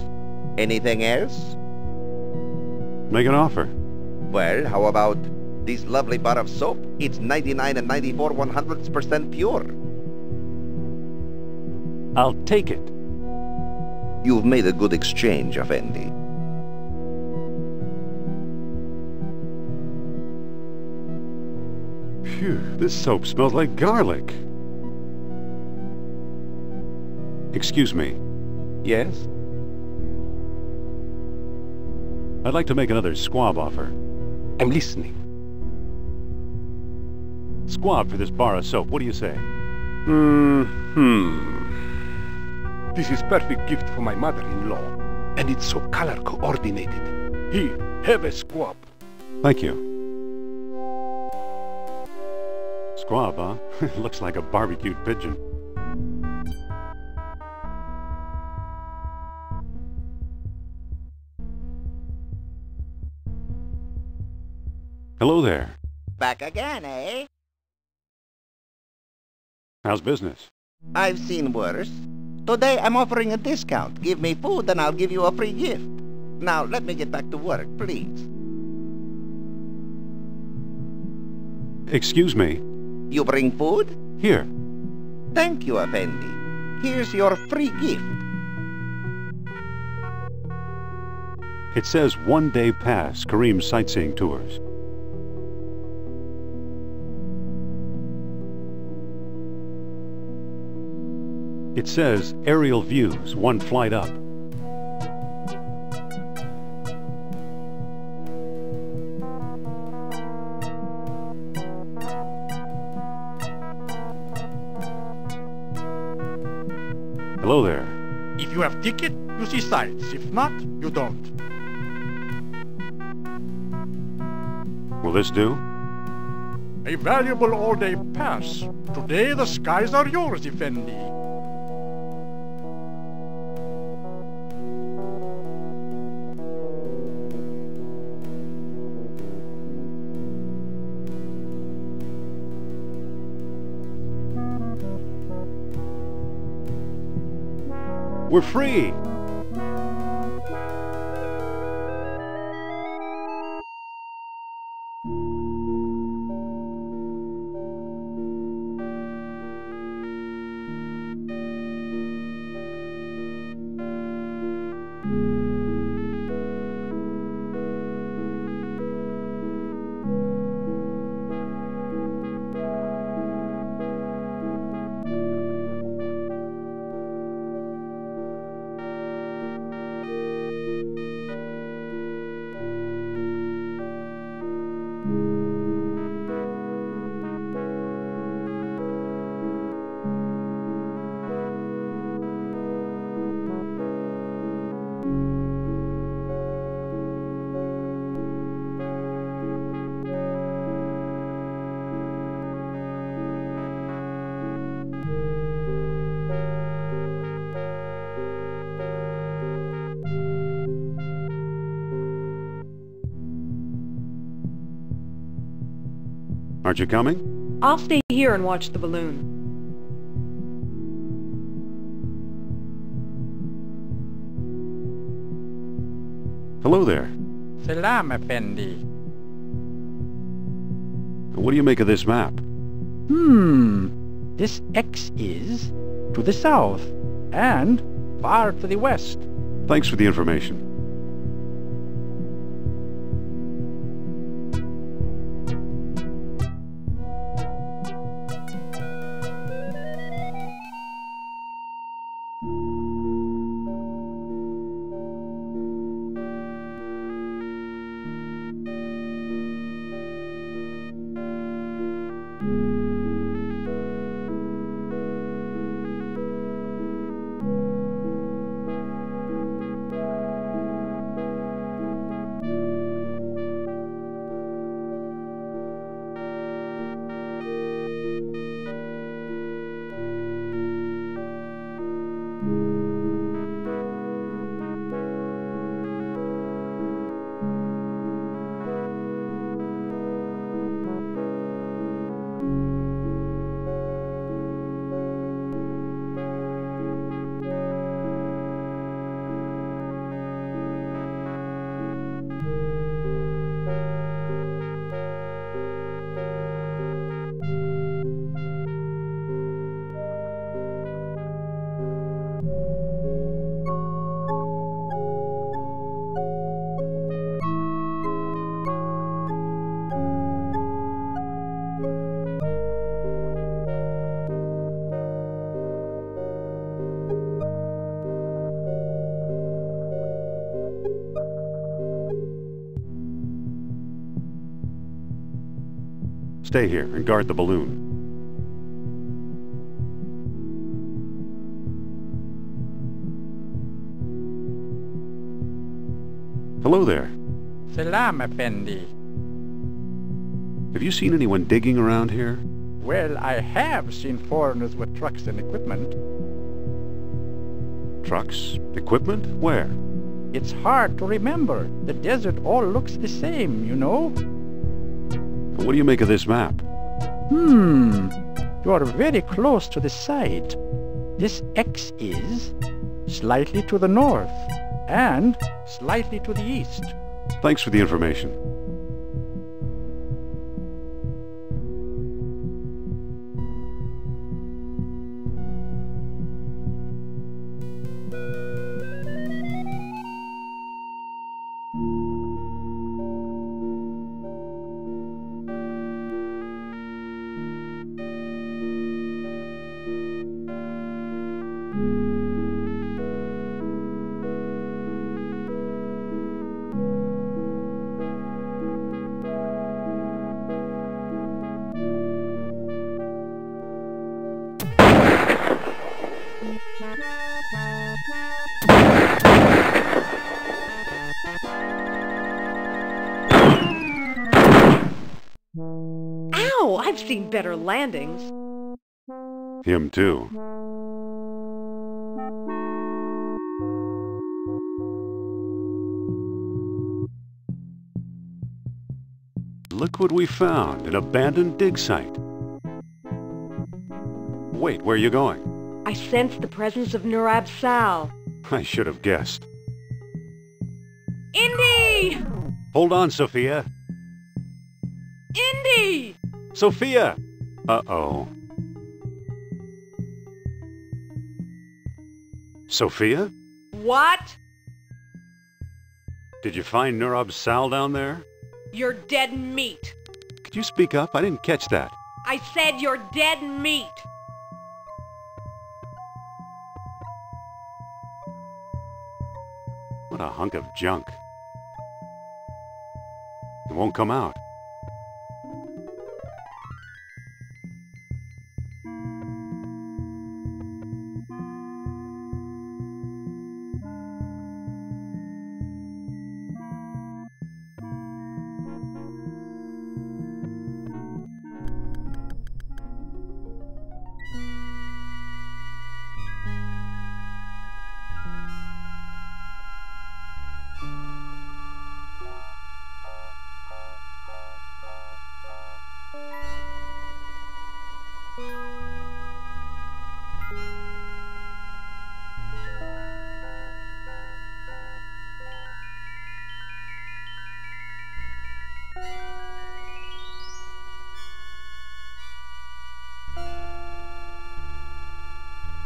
Anything else? Make an offer. Well, how about this lovely bar of soap? It's 99 and 94 100% pure. I'll take it. You've made a good exchange, Effendi. Phew, this soap smells like garlic. Excuse me. Yes? I'd like to make another squab offer. I'm listening. Squab for this bar of soap, what do you say? This is perfect gift for my mother-in-law, and it's so color-coordinated. Here, have a squab. Thank you. Squab, huh? Looks like a barbecued pigeon. Hello there. Back again, eh? How's business? I've seen worse. Today I'm offering a discount. Give me food and I'll give you a free gift. Now let me get back to work, please. Excuse me. You bring food? Here. Thank you, Effendi. Here's your free gift. It says 1-day pass, Kareem's sightseeing tours. It says aerial views, 1 flight up. Hello there. If you have ticket, you see sights. If not, you don't. Will this do? A valuable all-day pass. Today the skies are yours, Effendi. We're free! Aren't you coming? I'll stay here and watch the balloon. Hello there. Salam, Effendi. What do you make of this map? This X is to the south and far to the west. Thanks for the information. Stay here and guard the balloon. Hello there. Salam, Effendi. Have you seen anyone digging around here? Well, I have seen foreigners with trucks and equipment. Trucks? Equipment? Where? It's hard to remember. The desert all looks the same, you know? What do you make of this map? You are very close to the site. This X is slightly to the north and slightly to the east. Thanks for the information. Ow! I've seen better landings. Him too. Look what we found, an abandoned dig site. Wait, where are you going? I sense the presence of Nurab Sal. I should have guessed. Indy! Hold on, Sophia. Indy! Sophia! Uh-oh. Sophia? What? Did you find Nurab Sal down there? You're dead meat. Could you speak up? I didn't catch that. I said you're dead meat. What a hunk of junk. It won't come out.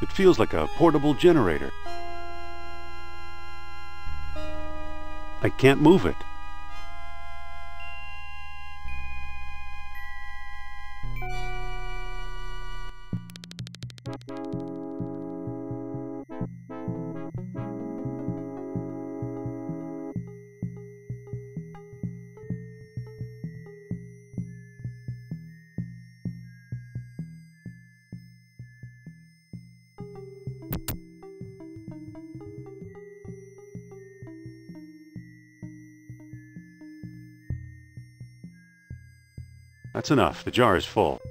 It feels like a portable generator. I can't move it. That's enough. The jar is full.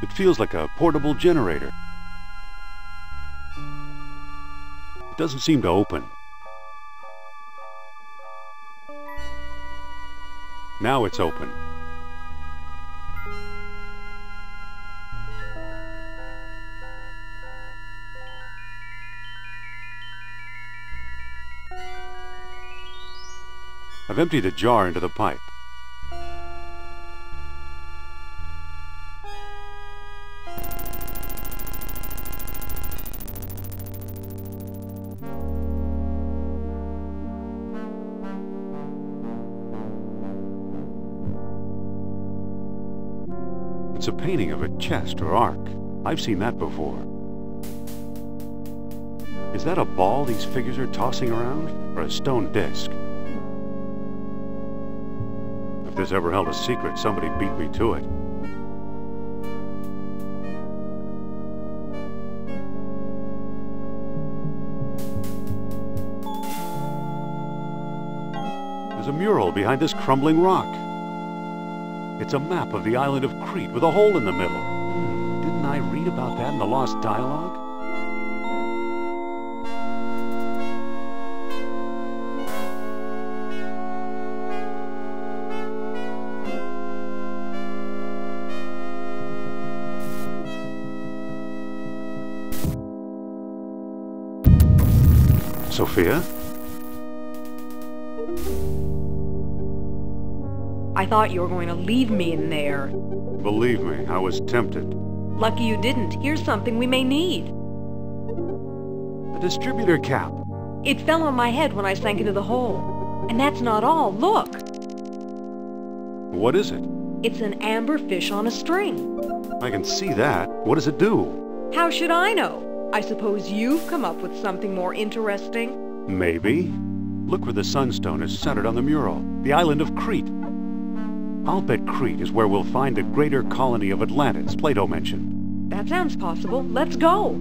It feels like a portable generator. It doesn't seem to open. Now it's open. I've emptied the jar into the pipe. It's a painting of a chest or ark. I've seen that before. Is that a ball these figures are tossing around, or a stone disc? If this ever held a secret, somebody beat me to it. There's a mural behind this crumbling rock. It's a map of the island of Crete with a hole in the middle. Didn't I read about that in the Lost Dialogue? Sophia? I thought you were going to leave me in there. Believe me, I was tempted. Lucky you didn't. Here's something we may need. A distributor cap. It fell on my head when I sank into the hole. And that's not all. Look! What is it? It's an amber fish on a string. I can see that. What does it do? How should I know? I suppose you've come up with something more interesting? Maybe. Look where the sunstone is centered on the mural. The island of Crete. I'll bet Crete is where we'll find the greater colony of Atlantis Plato mentioned. That sounds possible. Let's go.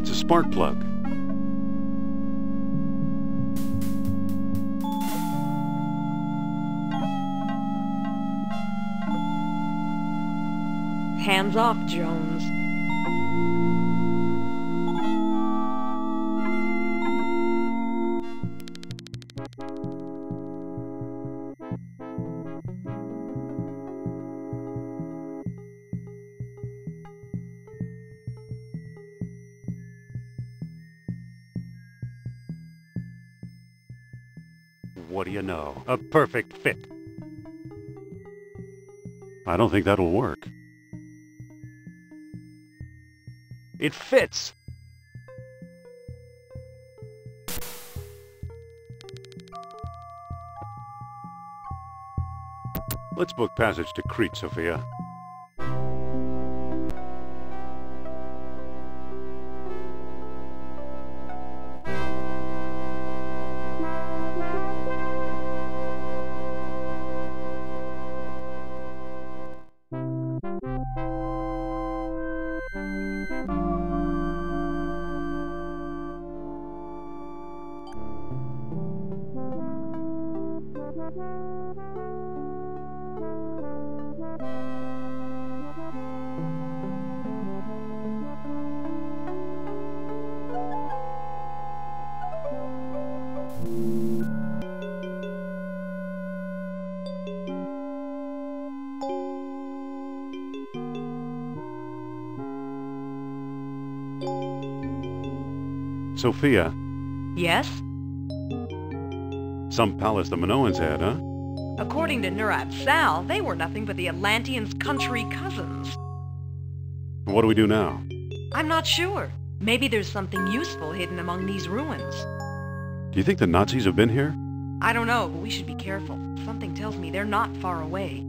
It's a spark plug. Hands off, Jones. What do you know? A perfect fit. I don't think that'll work. It fits! Let's book passage to Crete, Sophia. Sophia. Yes? Some palace the Minoans had, huh? According to Nurab Sal, they were nothing but the Atlanteans' country cousins. What do we do now? I'm not sure. Maybe there's something useful hidden among these ruins. Do you think the Nazis have been here? I don't know, but we should be careful. Something tells me they're not far away.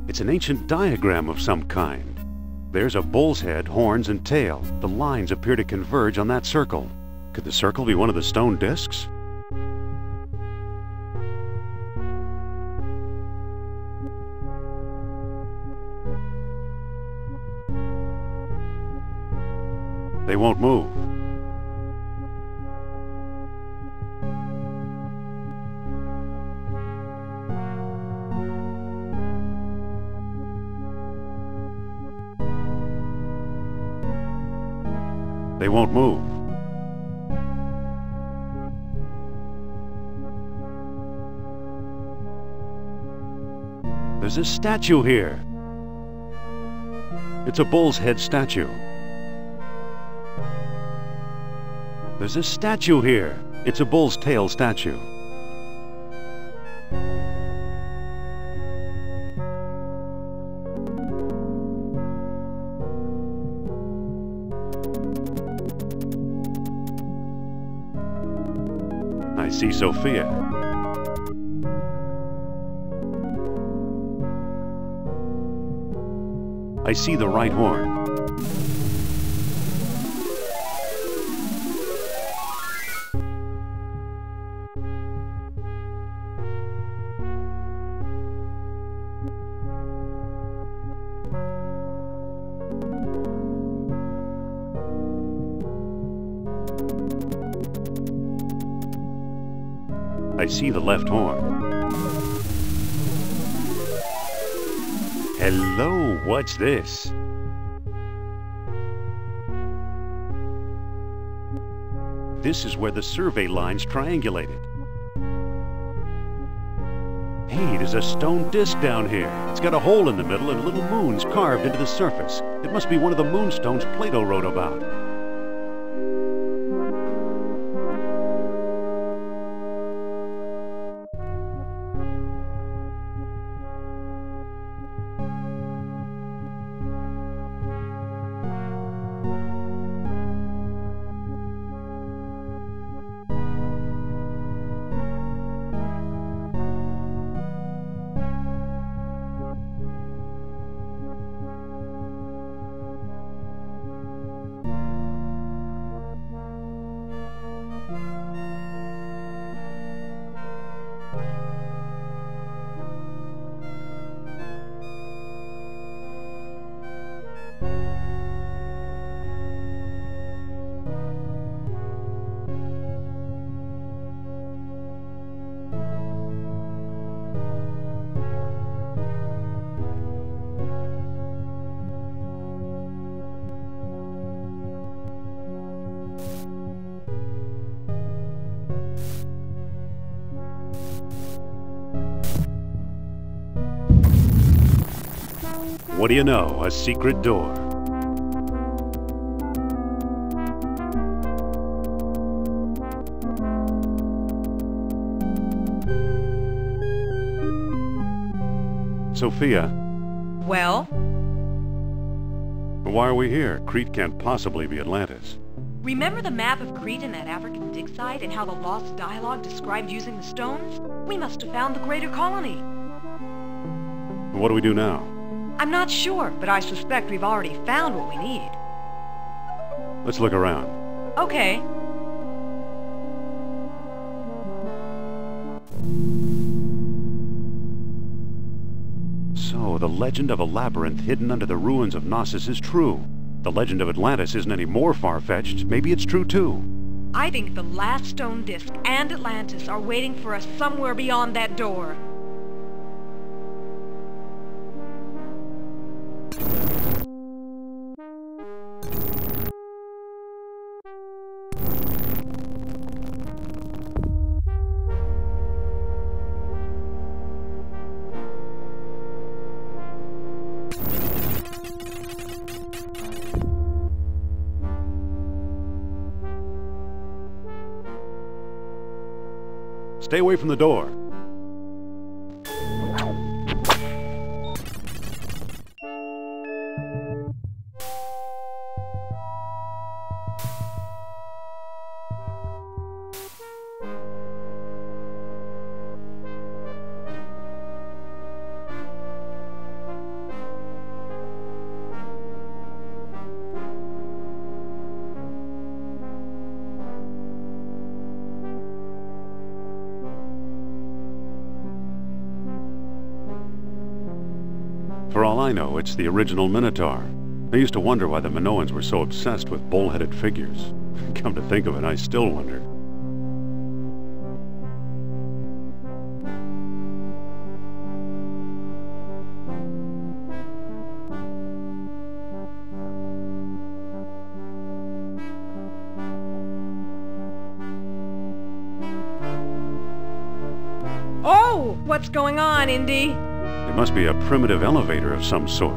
It's an ancient diagram of some kind. There's a bull's head, horns, and tail. The lines appear to converge on that circle. Could the circle be one of the stone discs? They won't move. They won't move. There's a statue here. It's a bull's head statue. There's a statue here. It's a bull's tail statue. I see Sophia. I see the right horn. I see the left horn. Hello, what's this? This is where the survey lines triangulated. Hey, there's a stone disc down here. It's got a hole in the middle and little moons carved into the surface. It must be one of the moonstones Plato wrote about. What do you know? A secret door. Sophia. Well? Why are we here? Crete can't possibly be Atlantis. Remember the map of Crete and that African dig site and how the lost dialogue described using the stones? We must have found the greater colony. What do we do now? I'm not sure, but I suspect we've already found what we need. Let's look around. Okay. So, the legend of a labyrinth hidden under the ruins of Knossos is true. The legend of Atlantis isn't any more far-fetched. Maybe it's true, too. I think the last stone disc and Atlantis are waiting for us somewhere beyond that door. Stay away from the door. For all I know, it's the original Minotaur. I used to wonder why the Minoans were so obsessed with bull-headed figures. Come to think of it, I still wonder. Oh! What's going on, Indy? It must be a primitive elevator of some sort.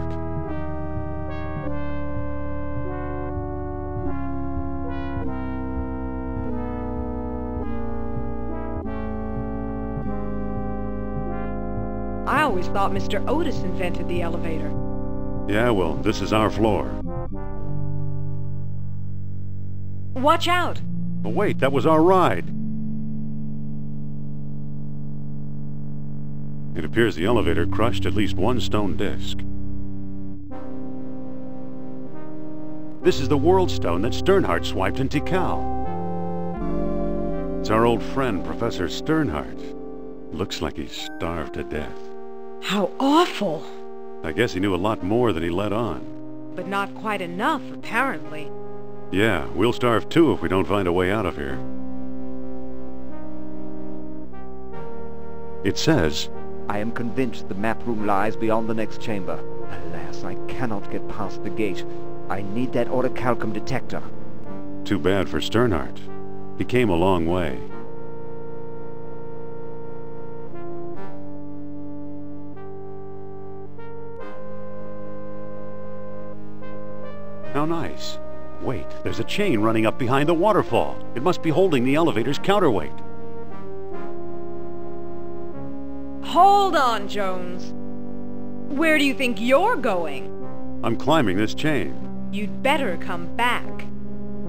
I always thought Mr. Otis invented the elevator. Yeah, well, this is our floor. Watch out! But wait, that was our ride. It appears the elevator crushed at least one stone disc. This is the world stone that Sternhardt swiped in Tikal. It's our old friend, Professor Sternhardt. Looks like he's starved to death. How awful! I guess he knew a lot more than he let on. But not quite enough, apparently. Yeah, we'll starve too if we don't find a way out of here. It says, I am convinced the map room lies beyond the next chamber. Alas, I cannot get past the gate. I need that orichalcum detector. Too bad for Sternhardt. He came a long way. How nice. Wait, there's a chain running up behind the waterfall. It must be holding the elevator's counterweight. Hold on, Jones. Where do you think you're going? I'm climbing this chain. You'd better come back.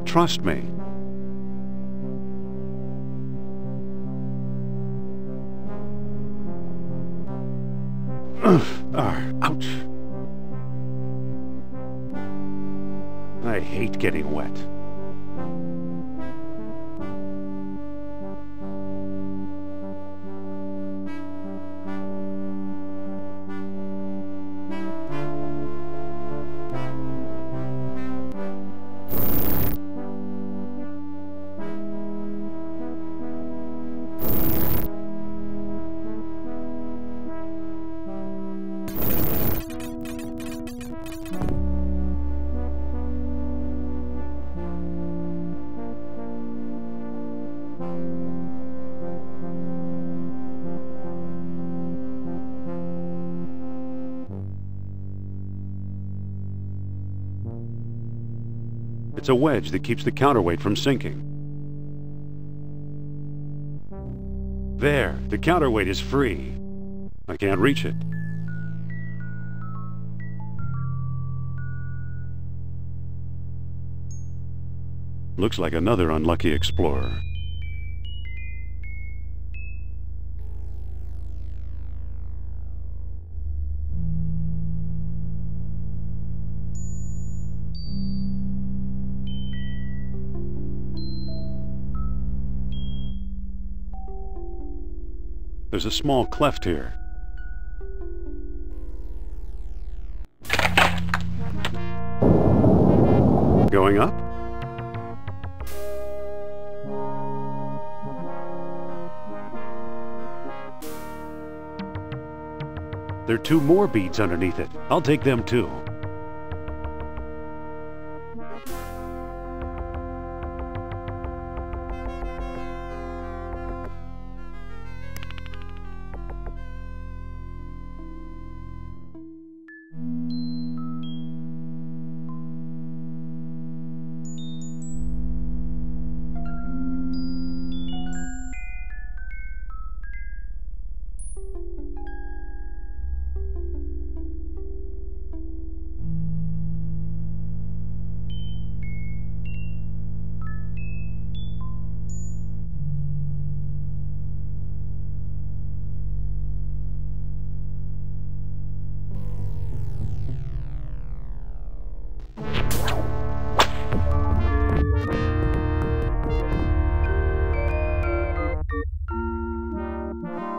Trust me. Ouch. I hate getting wet. It's a wedge that keeps the counterweight from sinking. There, the counterweight is free. I can't reach it. Looks like another unlucky explorer. There's a small cleft here. Going up? There are two more beads underneath it. I'll take them too.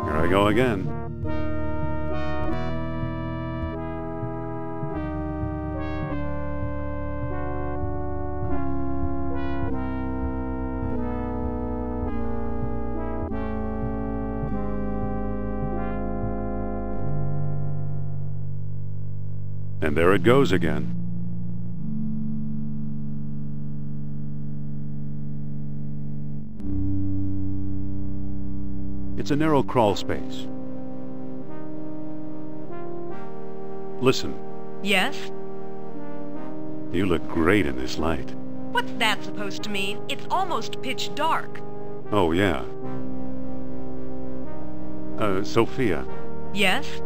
Here I go again. And there it goes again. It's a narrow crawl space. Listen. Yes? You look great in this light. What's that supposed to mean? It's almost pitch dark. Oh, yeah. Sophia. Yes?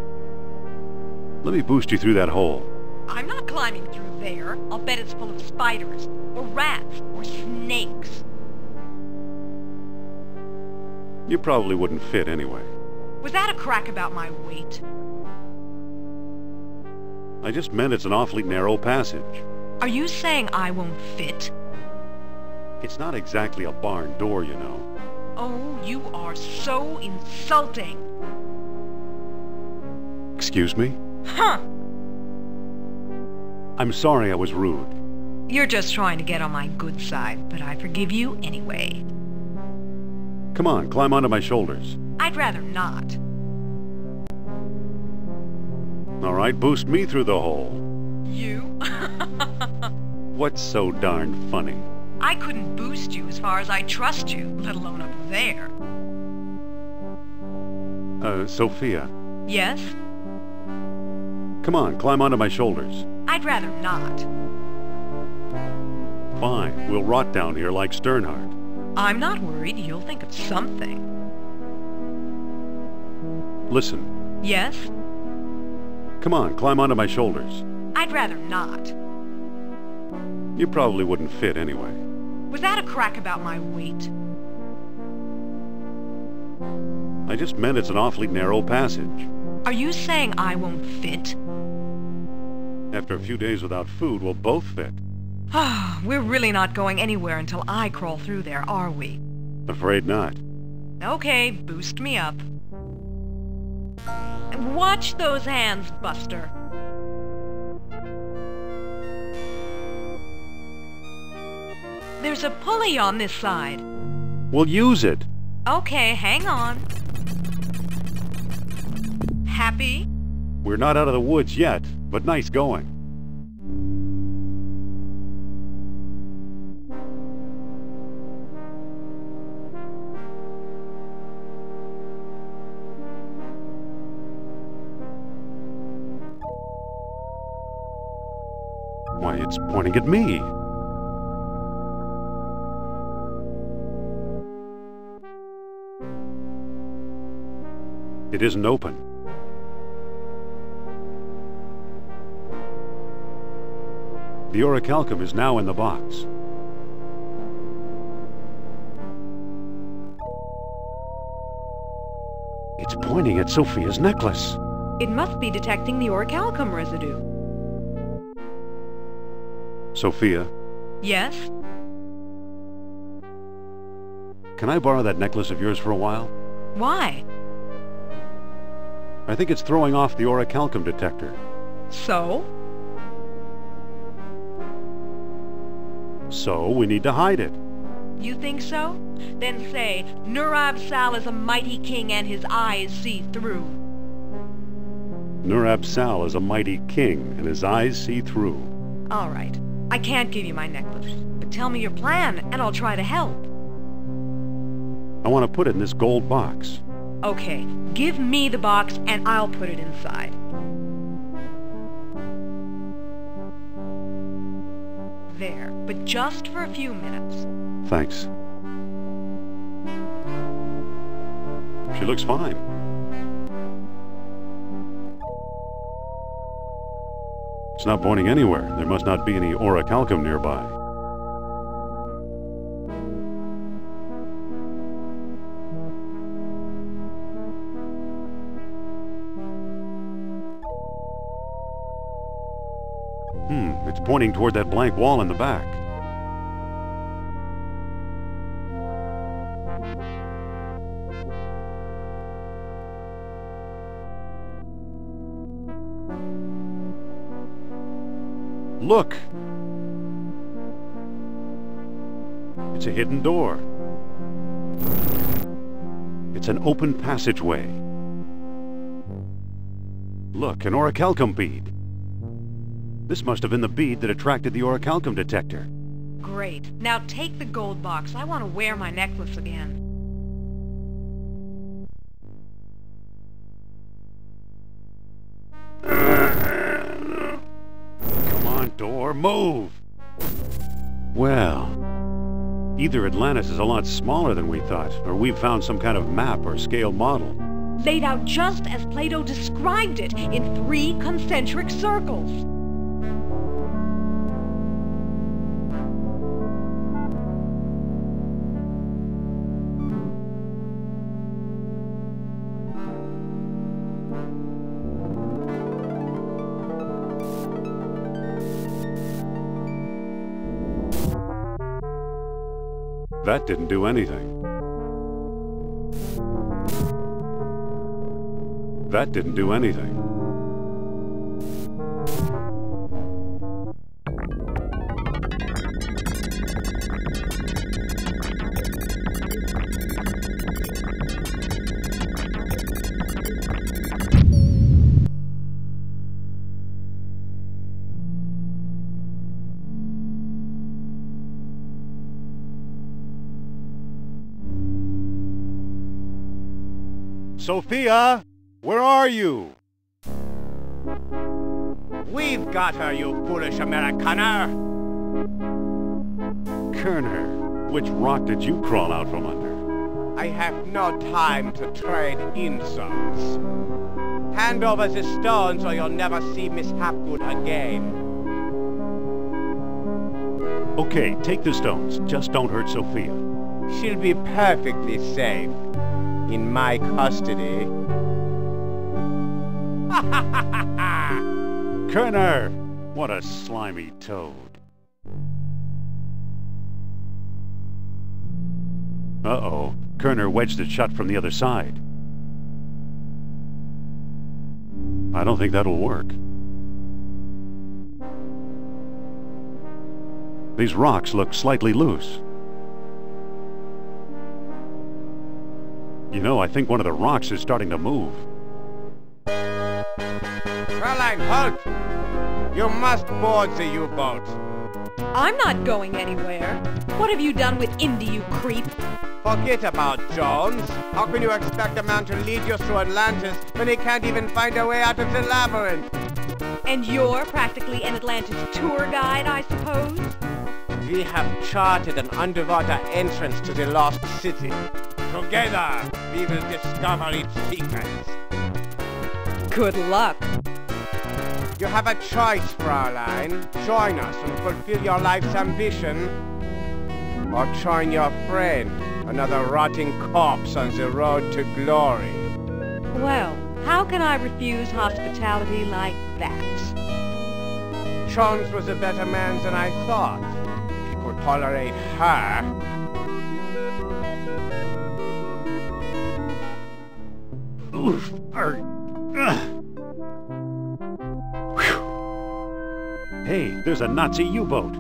Let me boost you through that hole. I'm not climbing through there. I'll bet it's full of spiders, or rats, or snakes. You probably wouldn't fit anyway. Was that a crack about my weight? I just meant it's an awfully narrow passage. Are you saying I won't fit? It's not exactly a barn door, you know. Oh, you are so insulting. Excuse me? Huh! I'm sorry I was rude. You're just trying to get on my good side, but I forgive you anyway. Come on, climb onto my shoulders. I'd rather not. All right, boost me through the hole. You? What's so darn funny? I couldn't boost you as far as I trust you, let alone up there. Sophia. Yes? Come on, climb onto my shoulders. I'd rather not. Fine, we'll rot down here like Sternhardt. I'm not worried. You'll think of something. Listen. Yes? Come on, climb onto my shoulders. I'd rather not. You probably wouldn't fit anyway. Was that a crack about my weight? I just meant it's an awfully narrow passage. Are you saying I won't fit? After a few days without food, we'll both fit. We're really not going anywhere until I crawl through there, are we? Afraid not. Okay, boost me up. And watch those hands, Buster. There's a pulley on this side. We'll use it. Okay, hang on. Happy? We're not out of the woods yet, but nice going. Why, it's pointing at me. It isn't open. The orichalcum is now in the box. It's pointing at Sophia's necklace. It must be detecting the orichalcum residue. Sophia? Yes? Can I borrow that necklace of yours for a while? Why? I think it's throwing off the orichalcum detector. So? So we need to hide it. You think so? Then say, Nurab Sal is a mighty king and his eyes see through. Nurab Sal is a mighty king and his eyes see through. All right. I can't give you my necklace, but tell me your plan and I'll try to help. I want to put it in this gold box. Okay, give me the box and I'll put it inside. There, but just for a few minutes. Thanks. She looks fine. It's not pointing anywhere. There must not be any orichalcum nearby. It's pointing toward that blank wall in the back. Look! It's a hidden door. It's an open passageway. Look, an orichalcum bead. This must have been the bead that attracted the orichalcum detector. Great. Now take the gold box. I want to wear my necklace again. Come on, door, move! Well, either Atlantis is a lot smaller than we thought, or we've found some kind of map or scale model. Laid out just as Plato described it, in 3 concentric circles. That didn't do anything. That didn't do anything. Sophia, where are you? We've got her, you foolish Americaner! Kerner, which rock did you crawl out from under? I have no time to trade insults. Hand over the stones or you'll never see Miss Hapgood again. Okay, take the stones. Just don't hurt Sophia. She'll be perfectly safe. In my custody. Kerner! What a slimy toad. Uh-oh. Kerner wedged it shut from the other side. I don't think that'll work. These rocks look slightly loose. You know, I think one of the rocks is starting to move. Fräulein, halt! You must board the U-boat. I'm not going anywhere. What have you done with Indy, you creep? Forget about Jones. How can you expect a man to lead you through Atlantis when he can't even find a way out of the labyrinth? And you're practically an Atlantis tour guide, I suppose? We have charted an underwater entrance to the lost city. Together, we will discover its secrets. Good luck. You have a choice, Fräulein. Join us and fulfill your life's ambition. Or join your friend, another rotting corpse on the road to glory. Well, how can I refuse hospitality like that? Jones was a better man than I thought. If he could tolerate her... Oof. Hey, there's a Nazi U-boat.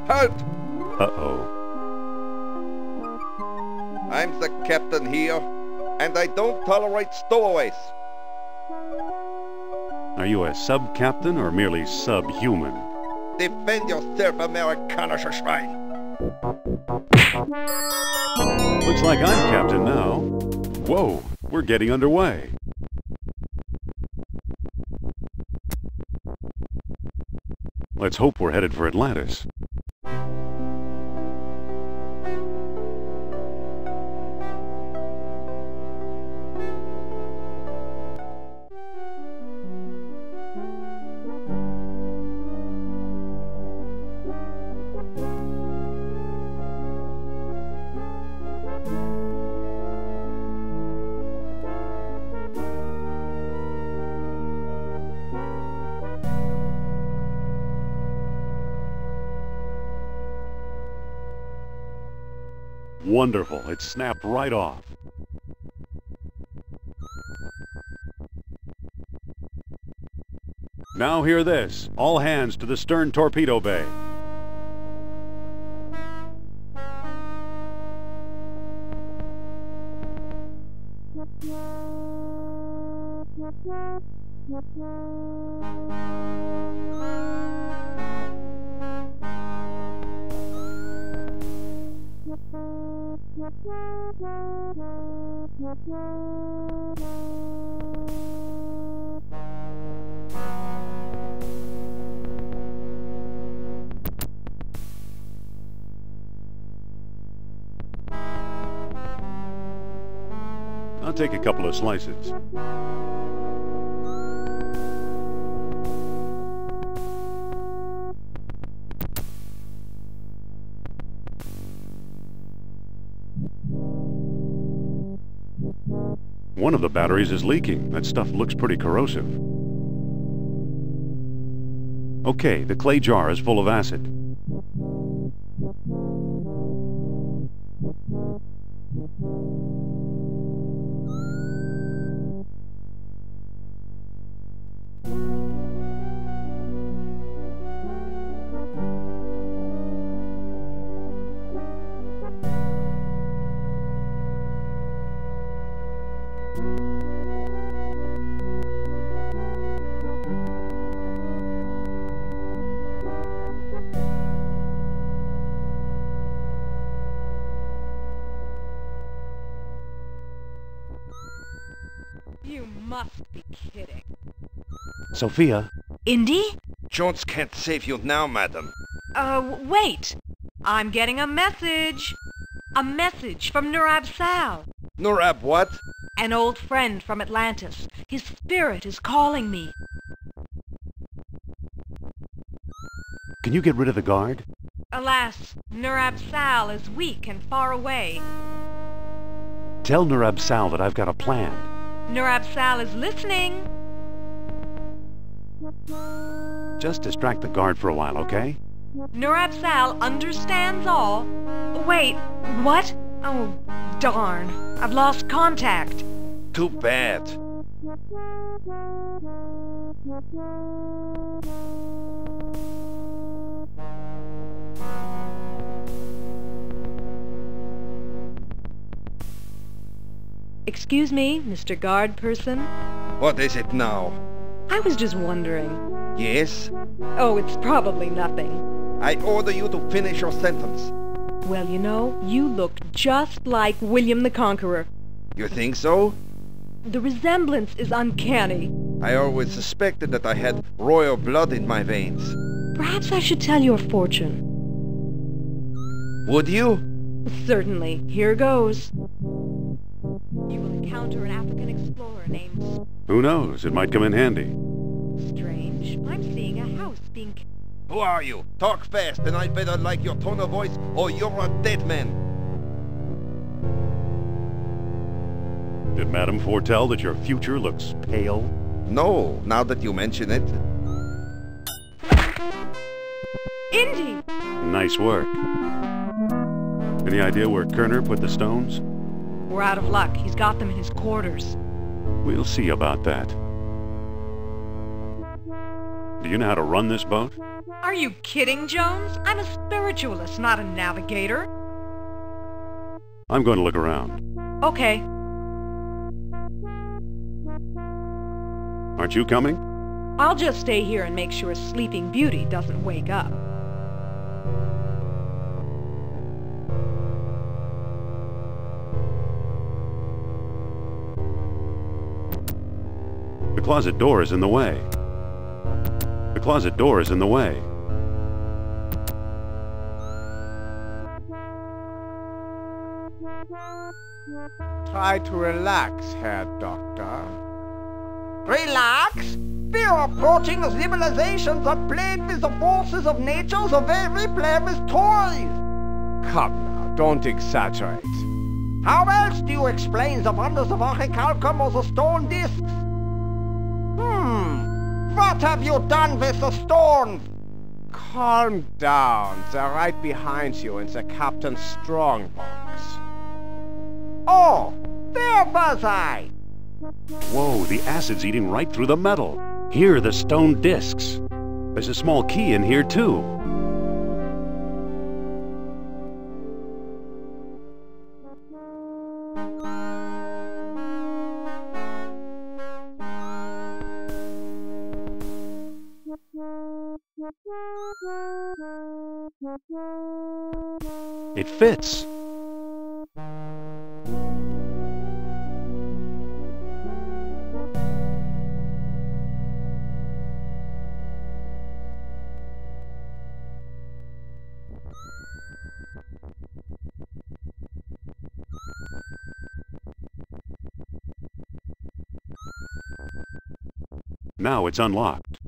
Halt! Uh-oh. I'm the captain here, and I don't tolerate stowaways. Are you a sub-captain or merely subhuman? Defend yourself, Amerikanischer Schwein! Looks like I'm captain now. Whoa, we're getting underway. Let's hope we're headed for Atlantis. Wonderful. It snapped right off. Now hear this. All hands to the stern torpedo bay. I'll take a couple of slices. One of the batteries is leaking. That stuff looks pretty corrosive. Okay, the clay jar is full of acid. You must be kidding. Sophia? Indy? Jones can't save you now, madam. Wait. I'm getting a message. A message from Nurab Sal. Nurab what? An old friend from Atlantis. His spirit is calling me. Can you get rid of the guard? Alas, Nurab Sal is weak and far away. Tell Nurab Sal that I've got a plan. Nurab Sal is listening. Just distract the guard for a while, okay? Nurab Sal understands all. Wait, what? Oh, darn. I've lost contact. Too bad. Excuse me, Mr. Guard Person? What is it now? I was just wondering. Yes? Oh, it's probably nothing. I order you to finish your sentence. Well, you know, you look just like William the Conqueror. You think so? The resemblance is uncanny. I always suspected that I had royal blood in my veins. Perhaps I should tell your fortune. Would you? Certainly. Here goes. You will encounter an African explorer named... Who knows? It might come in handy. Strange. I'm seeing a house being... Who are you? Talk fast, and I'd better like your tone of voice, or you're a dead man. Did Madam foretell that your future looks pale? No, now that you mention it. Indy! Nice work. Any idea where Kerner put the stones? We're out of luck. He's got them in his quarters. We'll see about that. Do you know how to run this boat? Are you kidding, Jones? I'm a spiritualist, not a navigator. I'm going to look around. Okay. Aren't you coming? I'll just stay here and make sure Sleeping Beauty doesn't wake up. The closet door is in the way. The closet door is in the way. Try to relax, Herr Doctor. Relax? We're approaching civilizations that played with the forces of nature the way we play with toys. Come now, don't exaggerate. How else do you explain the wonders of orichalcum or the stone discs? What have you done with the stones? Calm down. They're right behind you in the Captain's strongbox. Oh, there was I. Whoa, the acid's eating right through the metal. Here are the stone discs. There's a small key in here, too. It fits. Now it's unlocked.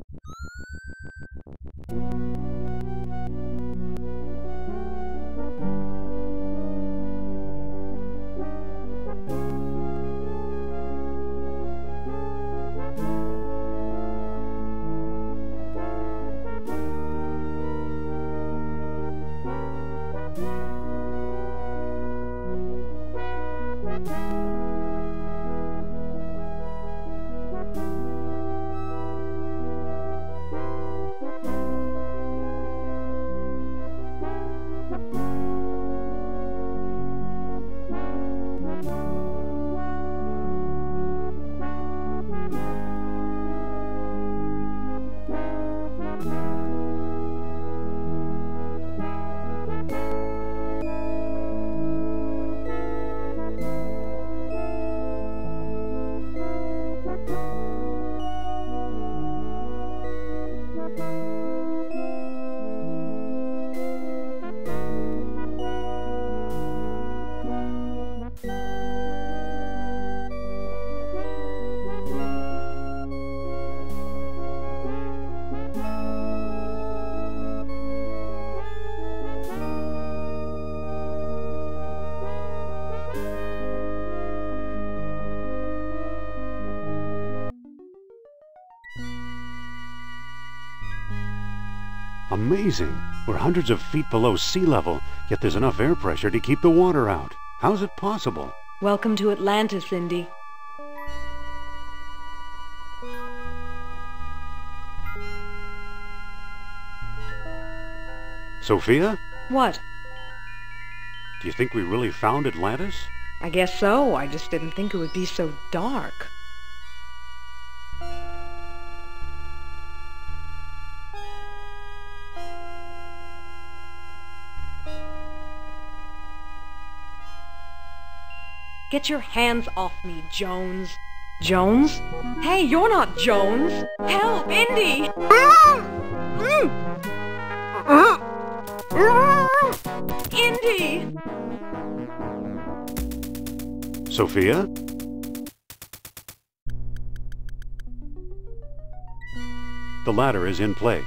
Amazing! We're hundreds of feet below sea level, yet there's enough air pressure to keep the water out. How's it possible? Welcome to Atlantis, Indy. Sophia? What? Do you think we really found Atlantis? I guess so. I just didn't think it would be so dark. Get your hands off me, Jones. Jones? Hey, you're not Jones! Help, Indy! Indy! Sophia? The ladder is in place.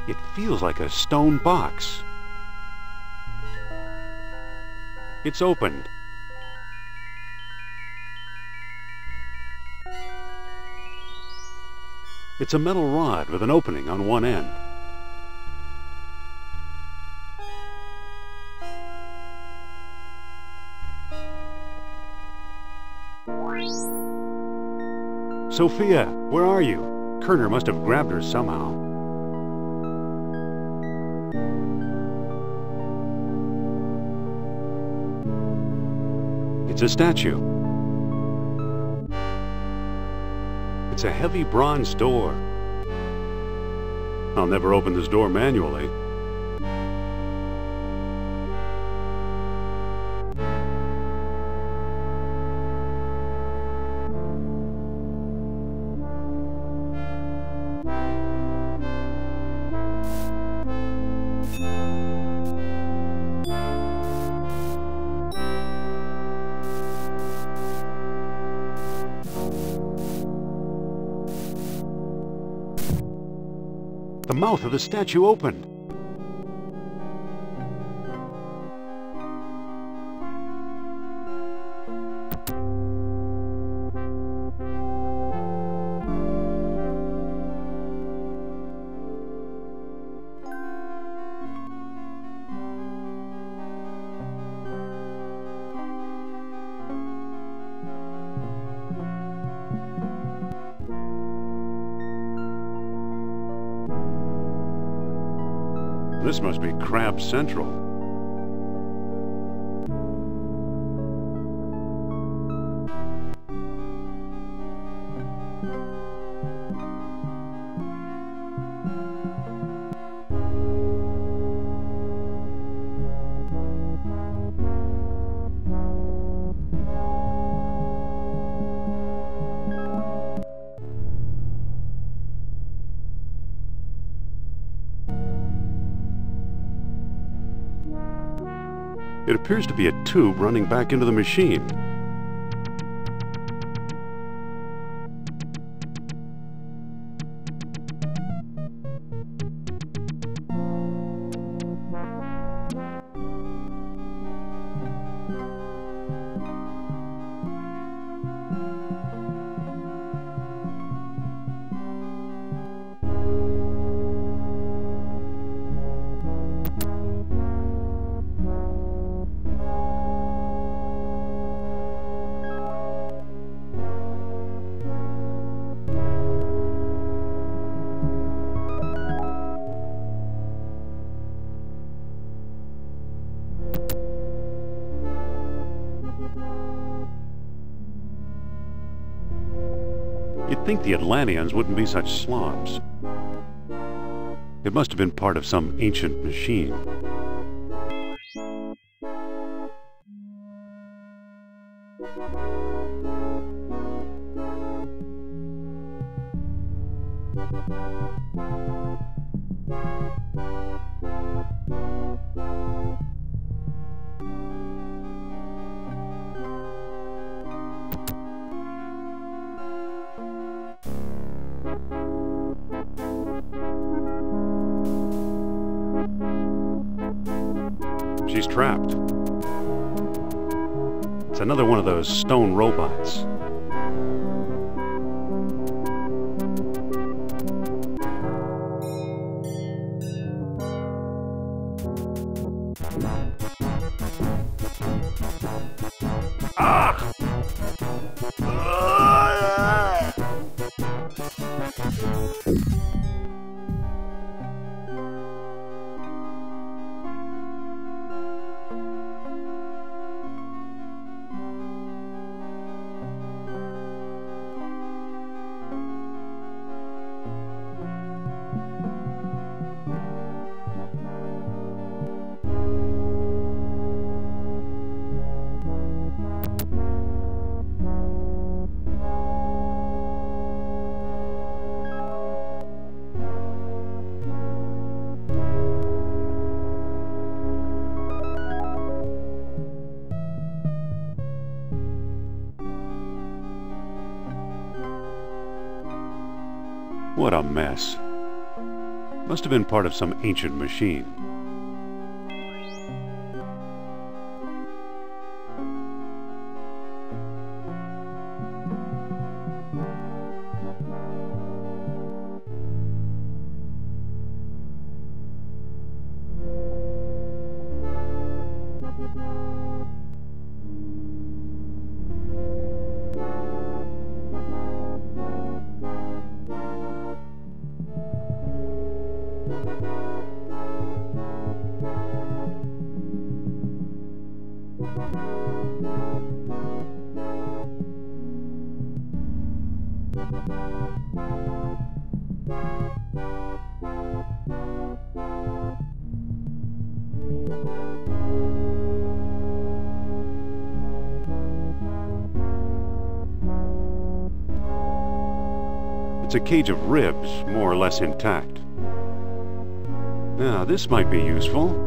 It feels like a stone box. It's opened. It's a metal rod with an opening on one end. Sophia, where are you? Kerner must have grabbed her somehow. It's a statue. It's a heavy bronze door. I'll never open this door manually. The mouth of the statue opened. This must be Crab Central. It appears to be a tube running back into the machine. You'd think the Atlanteans wouldn't be such slobs. It must have been part of some ancient machine. She's trapped. It's another one of those stone robots. Ah! What a mess. Must have been part of some ancient machine. It's a cage of ribs, more or less intact. Now, this might be useful.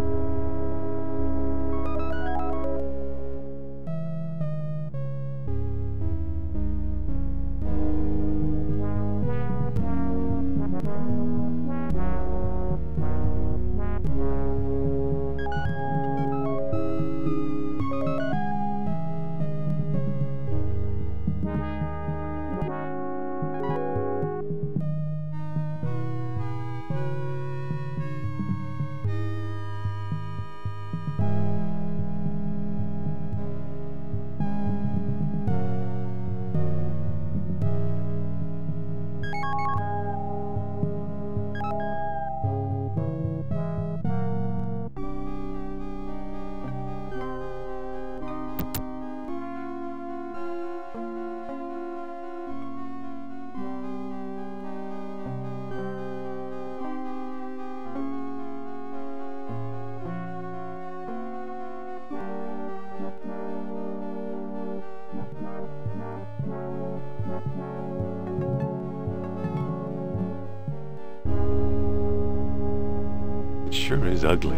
sure is ugly.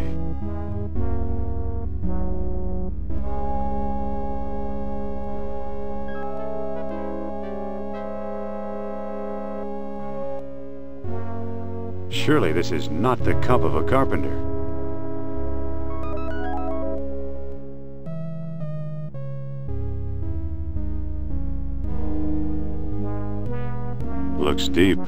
Surely this is not the cup of a carpenter. Looks deep.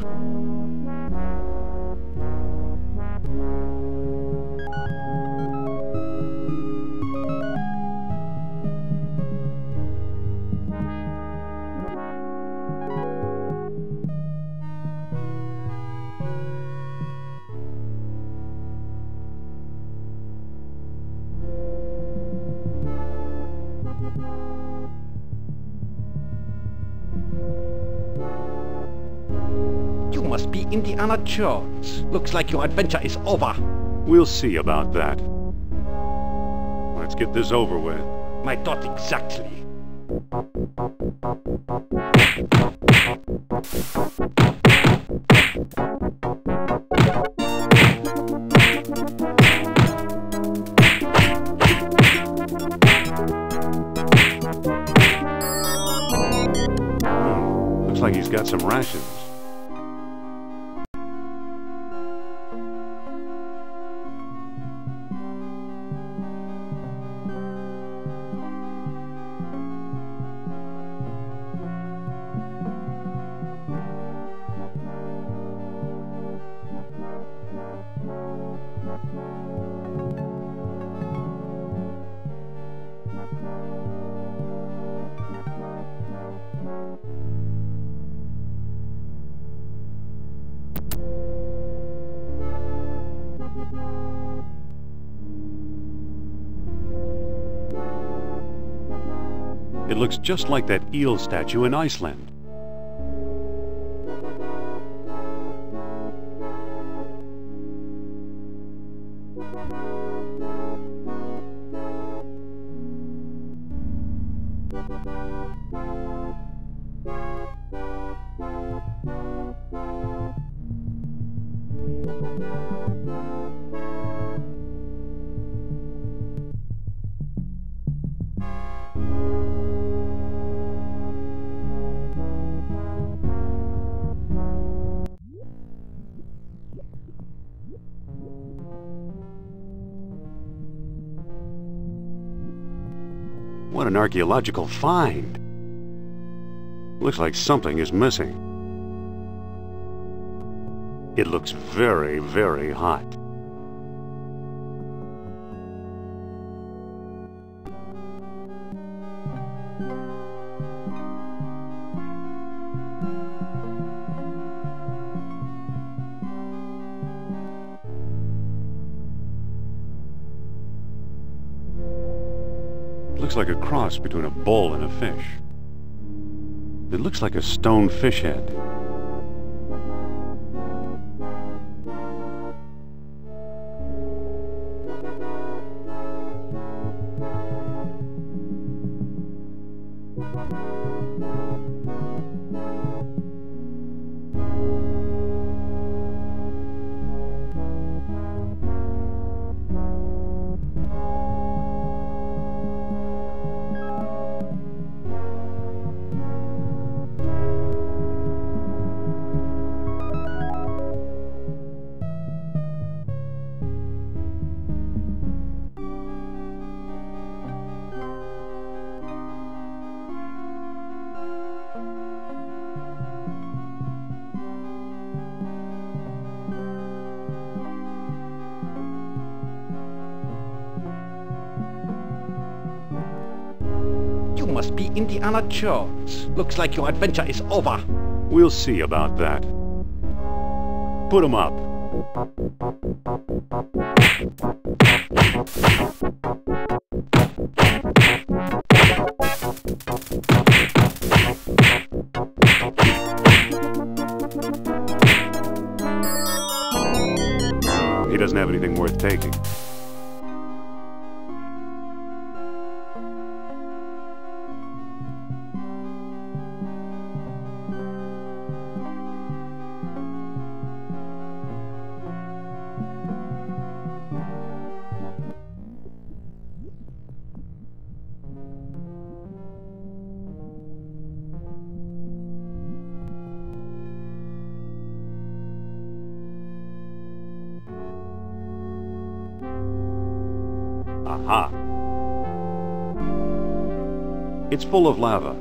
Must be Indiana Jones. Looks like your adventure is over. We'll see about that. Let's get this over with. My thought exactly. Looks like he's got some rations. It looks just like that eel statue in Iceland. What an archaeological find! Looks like something is missing. It looks very, very hot. Looks like a cross between a bull and a fish. It looks like a stone fish head. Must be Indiana Jones. Looks like your adventure is over. We'll see about that. Put him up. He doesn't have anything worth taking. Aha! It's full of lava.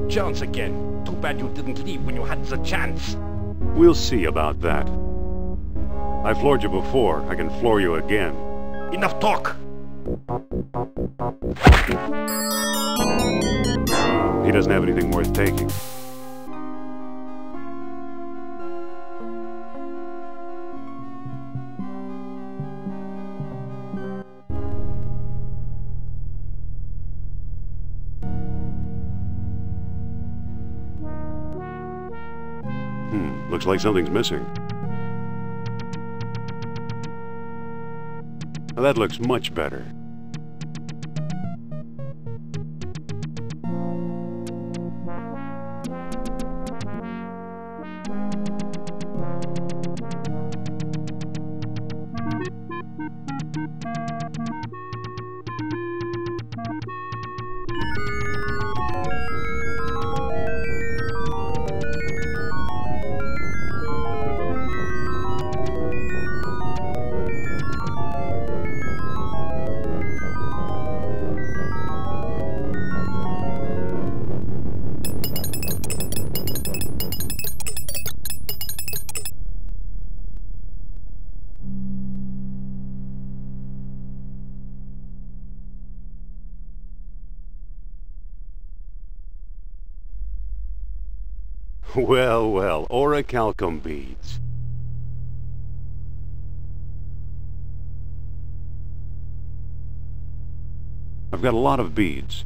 Chance again. Too bad you didn't leave when you had the chance. We'll see about that. I floored you before. I can floor you again. Enough talk! He doesn't have anything worth taking. Looks like something's missing. Now that looks much better. Well, well, orichalcum beads. I've got a lot of beads.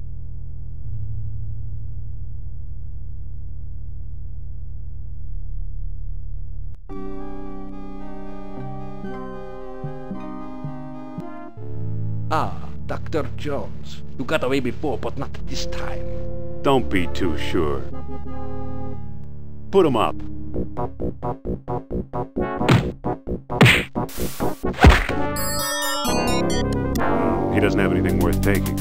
Ah, Dr. Jones. You got away before, but not this time. Don't be too sure. Put him up. He doesn't have anything worth taking.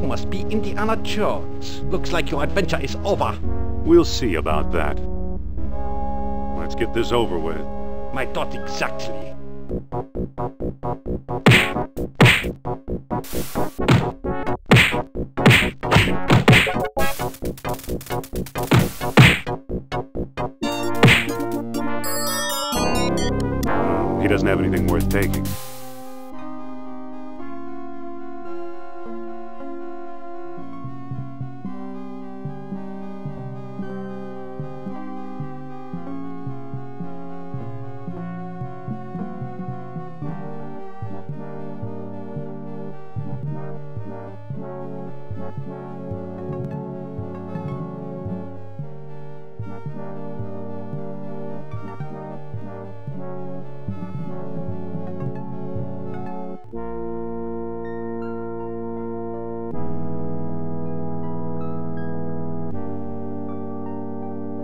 Must be Indiana Jones. Looks like your adventure is over. We'll see about that. Let's get this over with. My thought exactly. He doesn't have anything worth taking.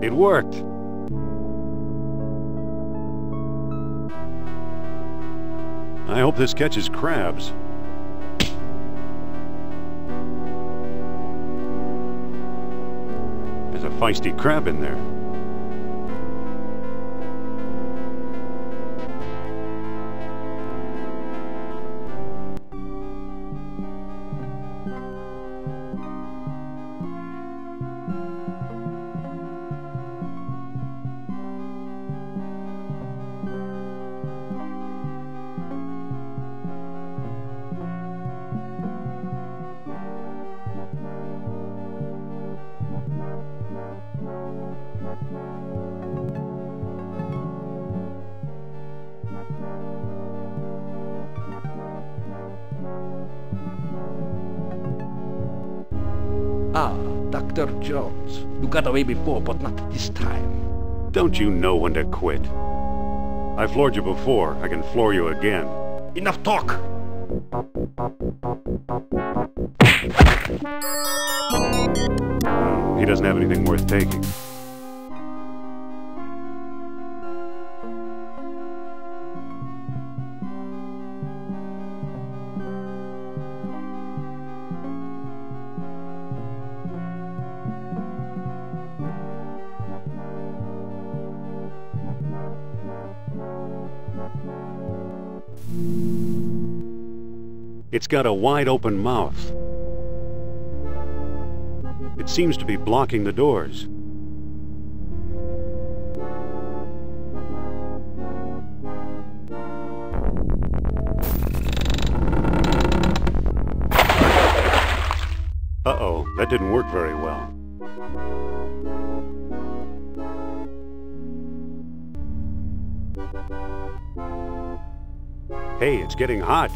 It worked. I hope this catches crabs. There's a feisty crab in there. Mr. Jones. You got away before, but not this time. Don't you know when to quit? I floored you before. I can floor you again. Enough talk! He doesn't have anything worth taking. It's got a wide open mouth. It seems to be blocking the doors. Uh-oh, that didn't work very well. Hey, it's getting hot.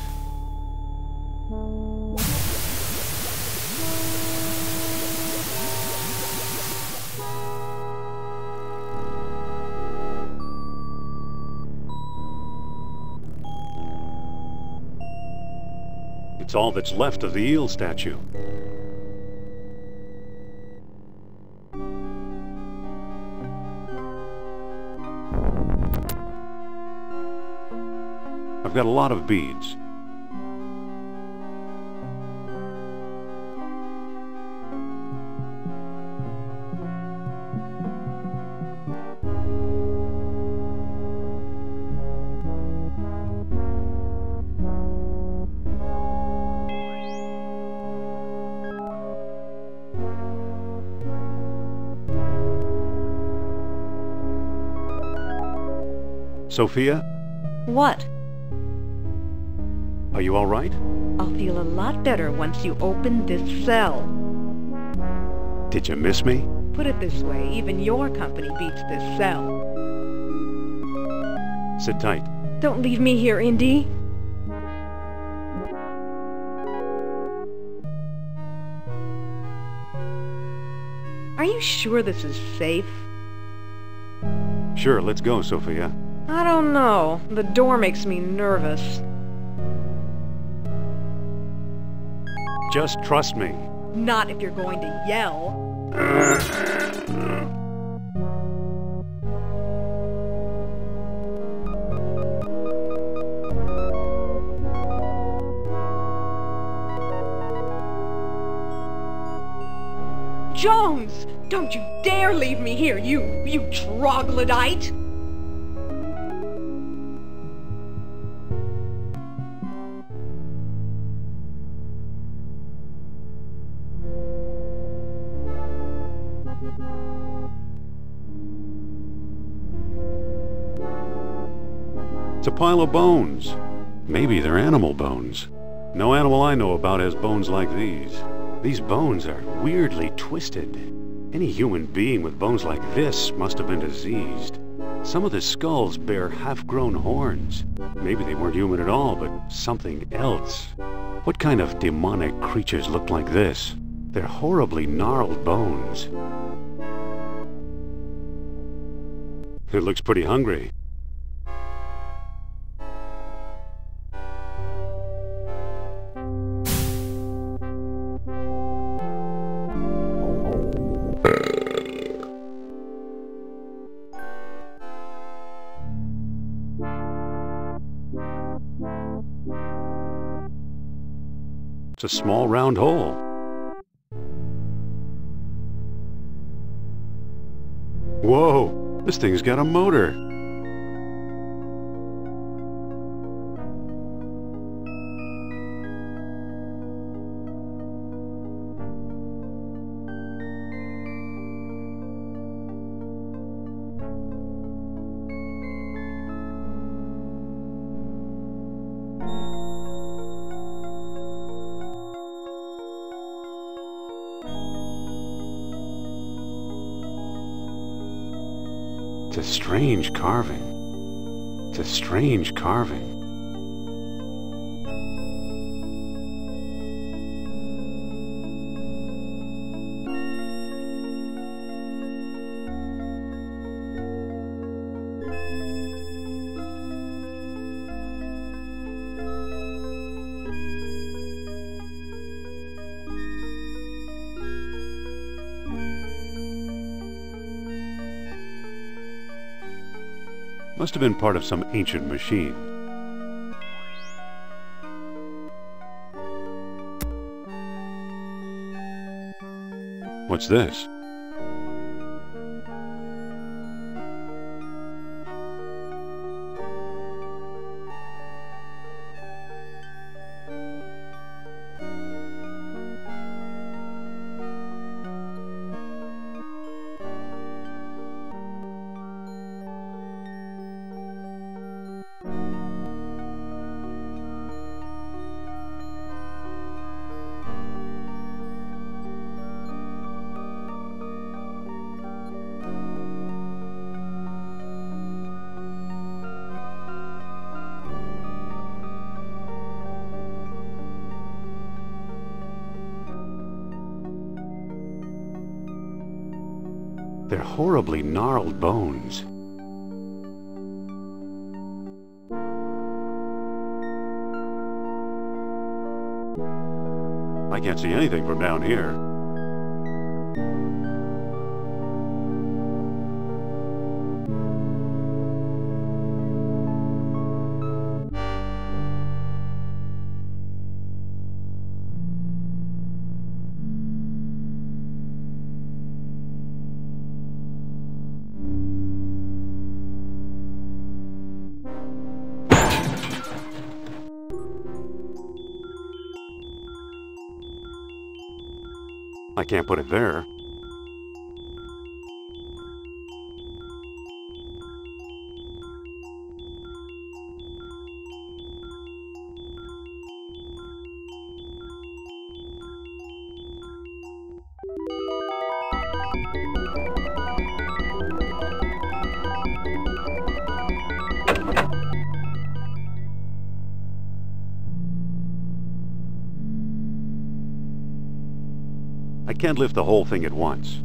It's all that's left of the eel statue. I've got a lot of beads. Sophia? What? Are you all right? I'll feel a lot better once you open this cell. Did you miss me? Put it this way, even your company beats this cell. Sit tight. Don't leave me here, Indy. Are you sure this is safe? Sure, let's go, Sophia. I don't know. The door makes me nervous. Just trust me. Not if you're going to yell. Jones! Don't you dare leave me here, you troglodyte! It's a pile of bones. Maybe they're animal bones. No animal I know about has bones like these. These bones are weirdly twisted. Any human being with bones like this must have been diseased. Some of the skulls bear half-grown horns. Maybe they weren't human at all, but something else. What kind of demonic creatures look like this? They're horribly gnarled bones. It looks pretty hungry. It's a small round hole. Whoa, this thing's got a motor. It's a strange carving. It's a strange carving. Must have been part of some ancient machine. What's this? They're horribly gnarled bones. I can't see anything from down here. I can't put it there. I can't lift the whole thing at once.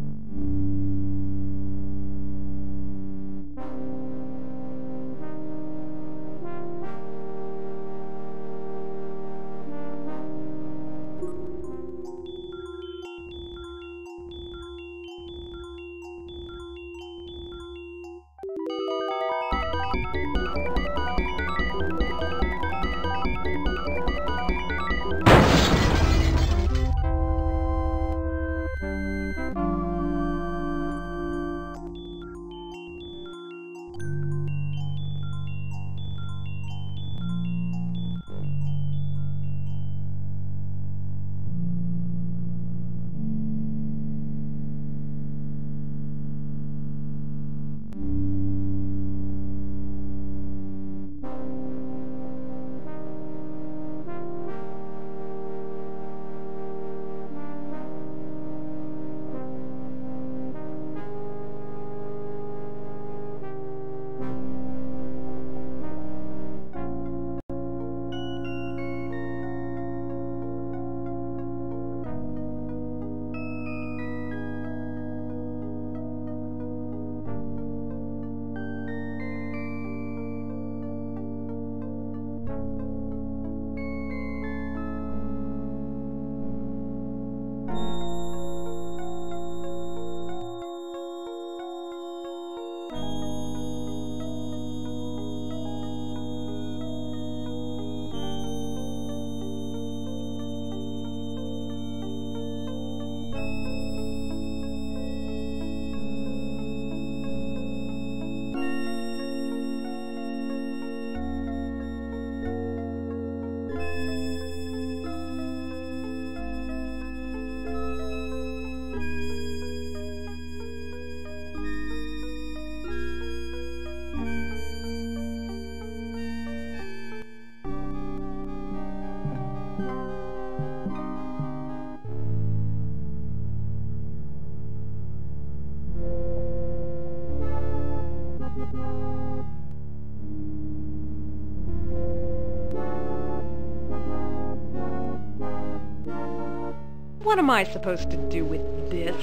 What am I supposed to do with this?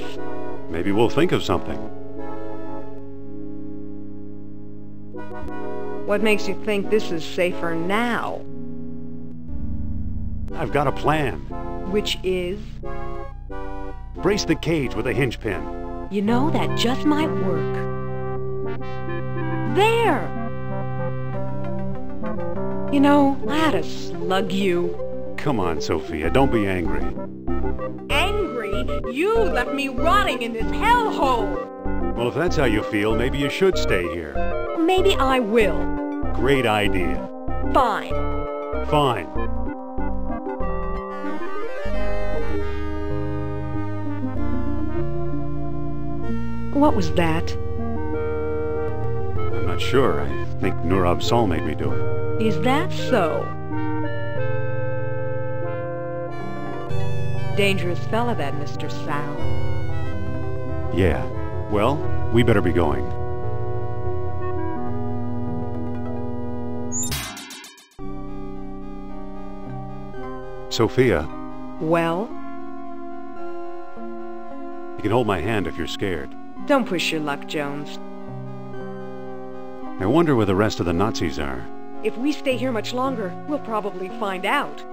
Maybe we'll think of something. What makes you think this is safer now? I've got a plan. Which is? Brace the cage with a hinge pin. You know, that just might work. There! You know, I ought to slug you. Come on, Sophia, don't be angry. Angry? You left me rotting in this hellhole! Well, if that's how you feel, maybe you should stay here. Maybe I will. Great idea. Fine. Fine. What was that? I'm not sure. I think Nurab Sol made me do it. Is that so? Dangerous fella, that Mr. Sal. Yeah. Well, we better be going. Sophia. Well? You can hold my hand if you're scared. Don't push your luck, Jones. I wonder where the rest of the Nazis are. If we stay here much longer, we'll probably find out.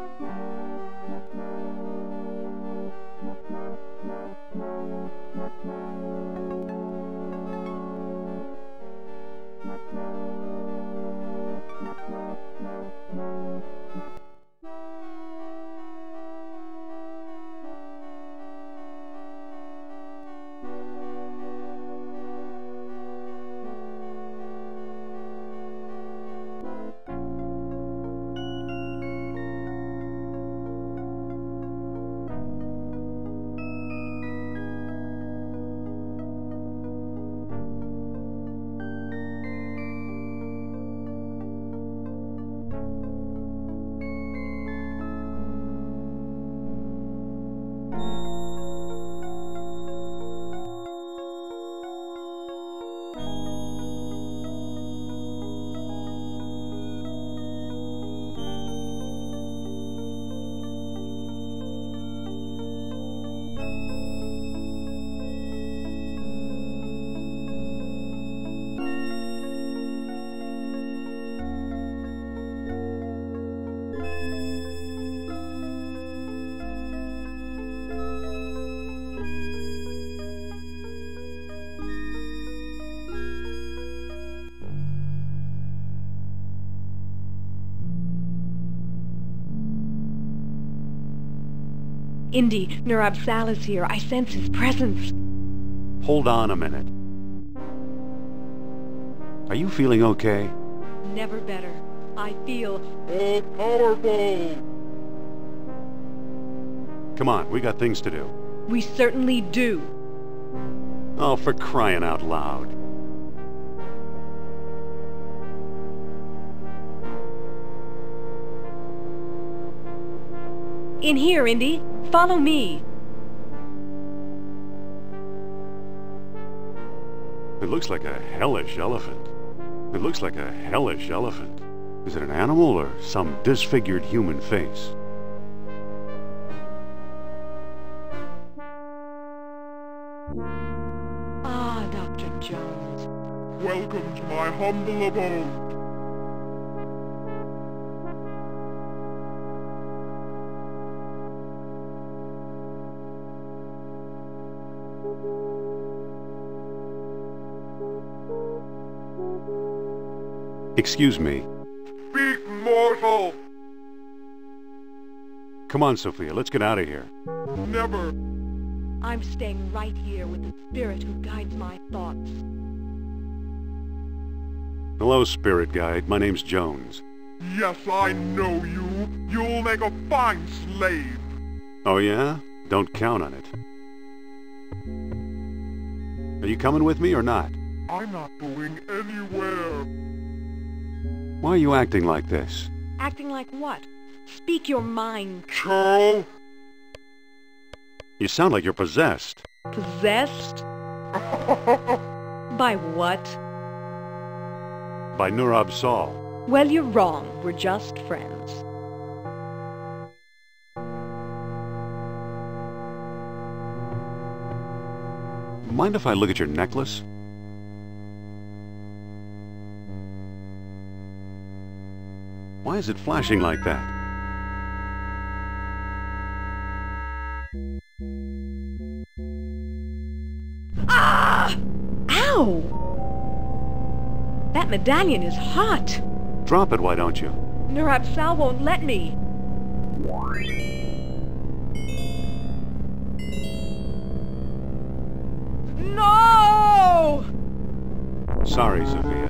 Indy, Nurab Sal is here. I sense his presence. Hold on a minute. Are you feeling okay? Never better. I feel... all-powerful! Come on, we got things to do. We certainly do. Oh, for crying out loud. In here, Indy. Follow me. It looks like a hellish elephant. It looks like a hellish elephant. Is it an animal or some disfigured human face? Ah, Dr. Jones. Welcome to my humble abode. Excuse me. Speak, mortal! Come on, Sophia, let's get out of here. Never! I'm staying right here with the spirit who guides my thoughts. Hello, spirit guide. My name's Jones. Yes, I know you. You'll make a fine slave. Oh, yeah? Don't count on it. Are you coming with me or not? I'm not going anywhere. Why are you acting like this? Acting like what? Speak your mind. Charles? You sound like you're possessed. Possessed? By what? By Nurab Sol. Well, you're wrong. We're just friends. Mind if I look at your necklace? Why is it flashing like that? Ah! Ow! That medallion is hot. Drop it, why don't you? Nurab-Sal won't let me. No! Sorry, Sophia.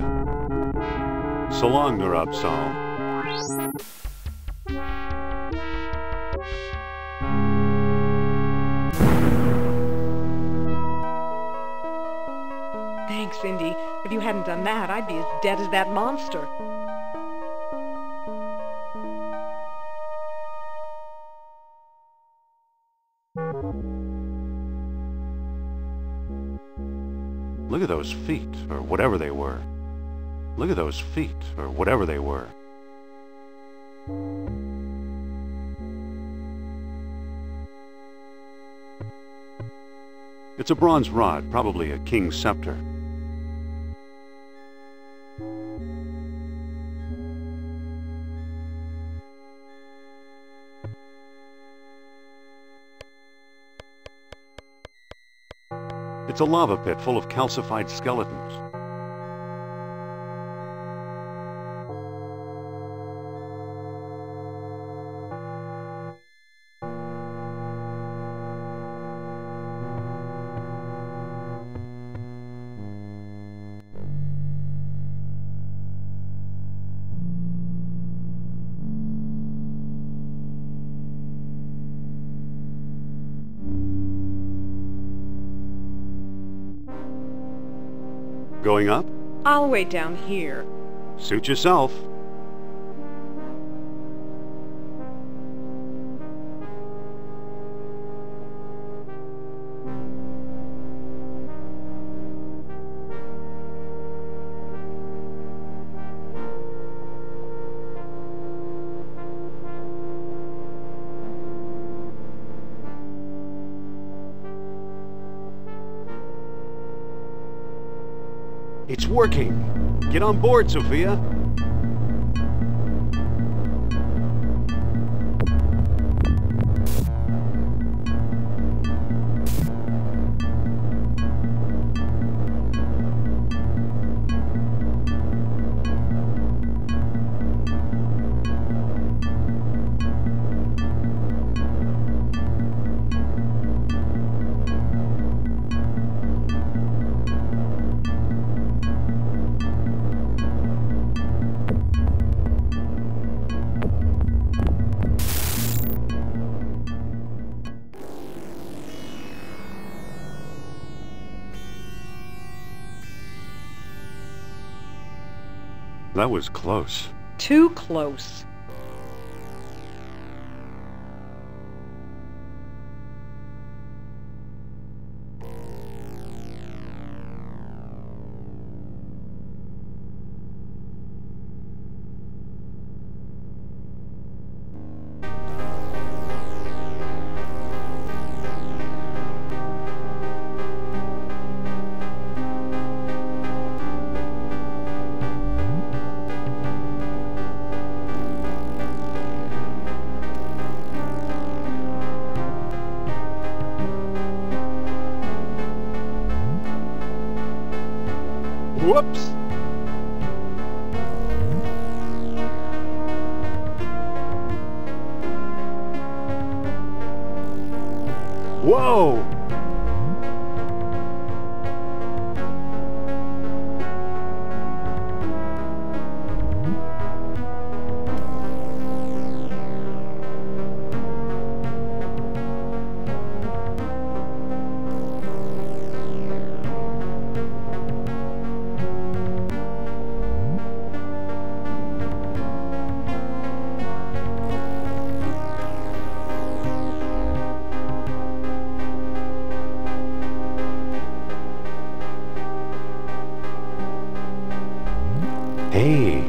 So long, Nurab-Sal. Thanks, Indy. If you hadn't done that, I'd be as dead as that monster. Look at those feet, or whatever they were. Look at those feet, or whatever they were. It's a bronze rod, probably a king's scepter. It's a lava pit full of calcified skeletons. Going up? I'll wait down here. Suit yourself. It's working. Get on board, Sophia. That was close. Too close. Whoops! Whoa! Hey.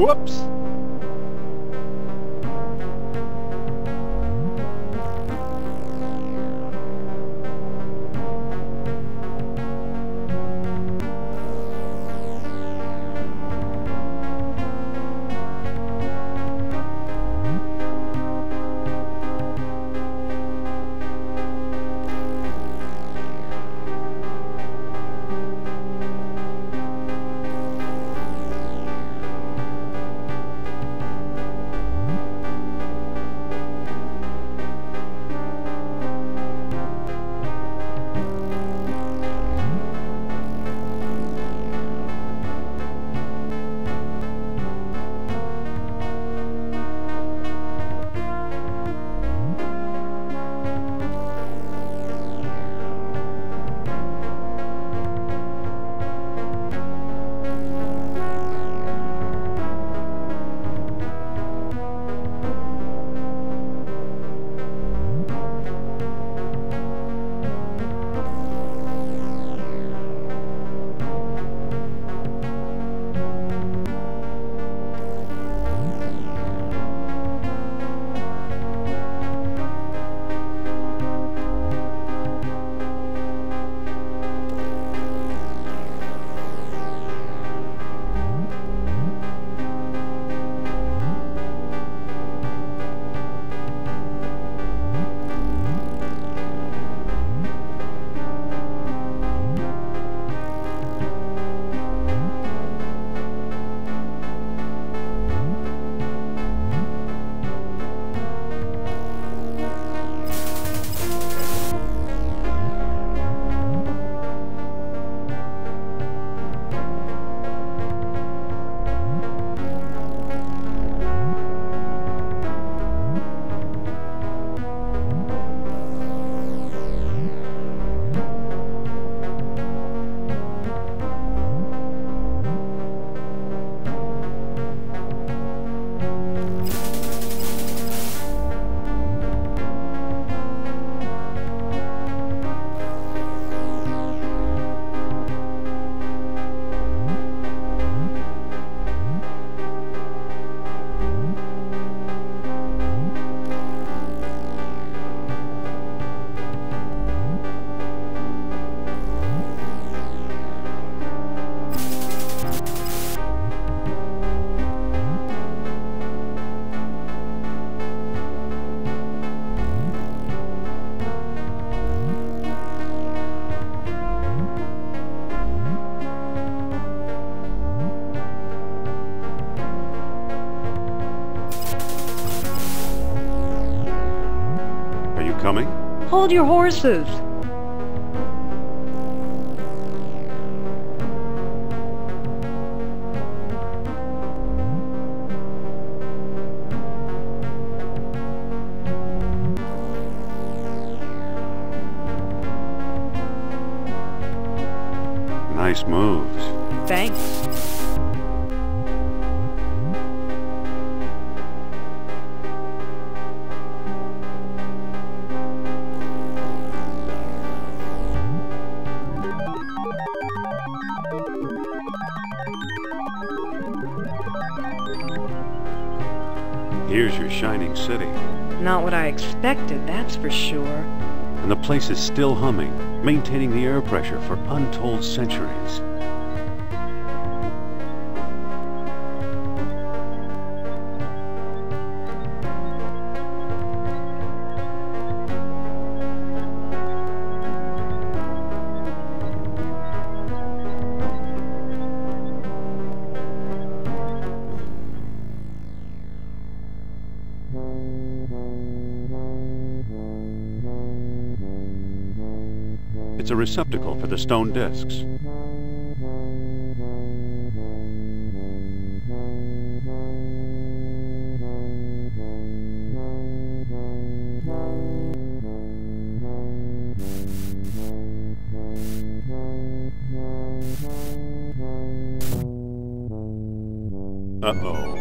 Whoops! Coming? Hold your horses. Nice moves. Thanks. Here's your shining city. Not what I expected, that's for sure. And the place is still humming, maintaining the air pressure for untold centuries. It's a receptacle for the stone discs. Uh-oh.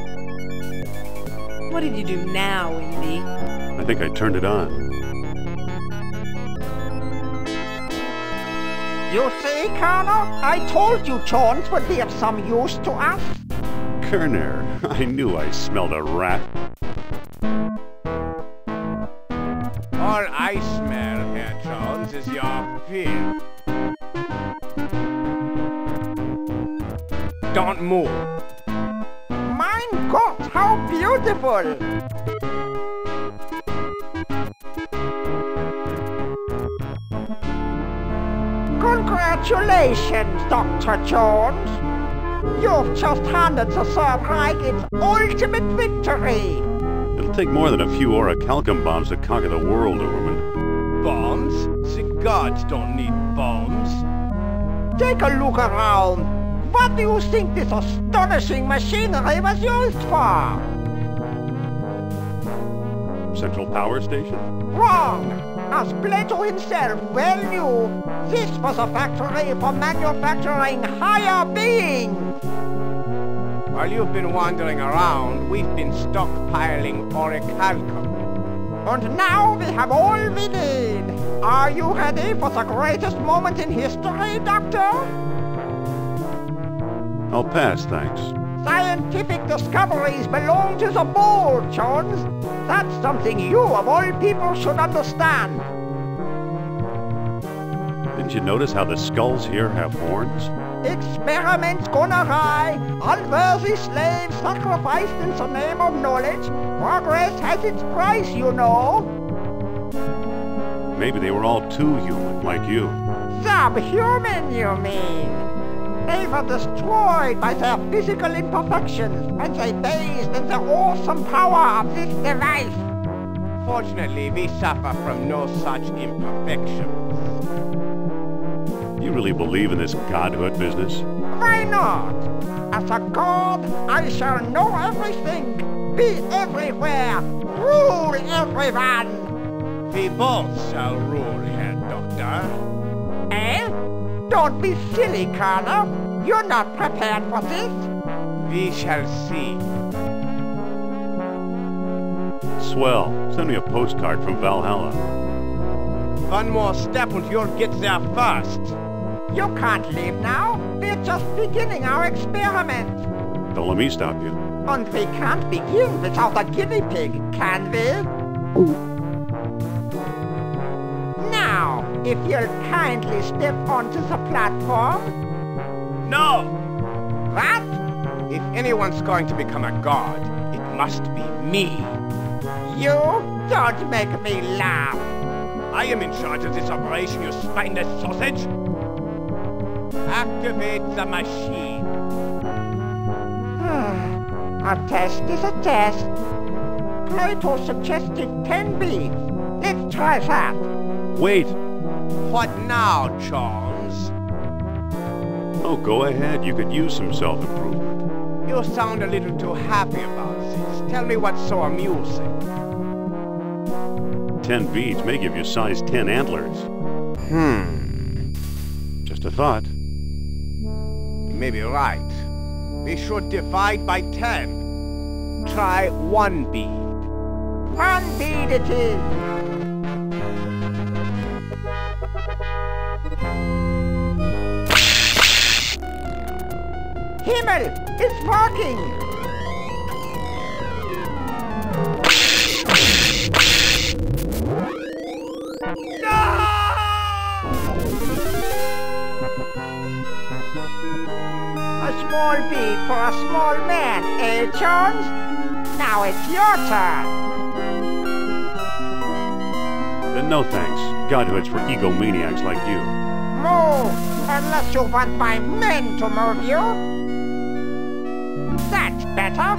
What did you do now, Indy? I think I turned it on. You see, Colonel? I told you Jones would be of some use to us. Kerner, I knew I smelled a rat. All I smell, Herr Jones, is your fear. Don't move. Mein Gott, how beautiful! Congratulations, Dr. Jones. You've just handed the Third Reich its ultimate victory. It'll take more than a few orichalcum bombs to conquer the world, Overman. Bombs? The gods don't need bombs. Take a look around. What do you think this astonishing machinery was used for? Central Power Station? Wrong! As Plato himself well knew, this was a factory for manufacturing higher beings. While you've been wandering around, we've been stockpiling orichalcum. And now we have all we need. Are you ready for the greatest moment in history, Doctor? I'll pass, thanks. Scientific discoveries belong to the bold, Jones. That's something you, of all people, should understand. Didn't you notice how the skulls here have horns? Experiments gone awry, unworthy slaves sacrificed in the name of knowledge. Progress has its price, you know. Maybe they were all too human, like you. Subhuman, you mean? They were destroyed by their physical imperfections when they bathed in the awesome power of this device. Fortunately, we suffer from no such imperfections. You really believe in this godhood business? Why not? As a god, I shall know everything, be everywhere, rule everyone. We both shall rule, Herr Doctor. Eh? Don't be silly, Colonel. You're not prepared for this. We shall see. Swell. Send me a postcard from Valhalla. One more step and you'll get there first. You can't leave now. We're just beginning our experiment. Don't let me stop you. And we can't begin without a guinea pig, can we? Now, if you'll kindly step onto the platform. No! What? If anyone's going to become a god, it must be me. You? Don't make me laugh. I am in charge of this operation, you spineless sausage. Activate the machine. A test is a test. Plato suggested 10 beats. Let's try that. Wait. What now, Jones? Oh, go ahead. You could use some self-improvement. You sound a little too happy about this. Tell me what's so amusing. 10 beads may give you size 10 antlers. Just a thought. You may be right. We should divide by 10. Try 1 bead. 1 bead it is. Himmel! It's working! A small bead for a small man, eh, Jones? Now it's your turn. Then no thanks. Godhood's for egomaniacs like you. Move, unless you want my men to move you. That's better.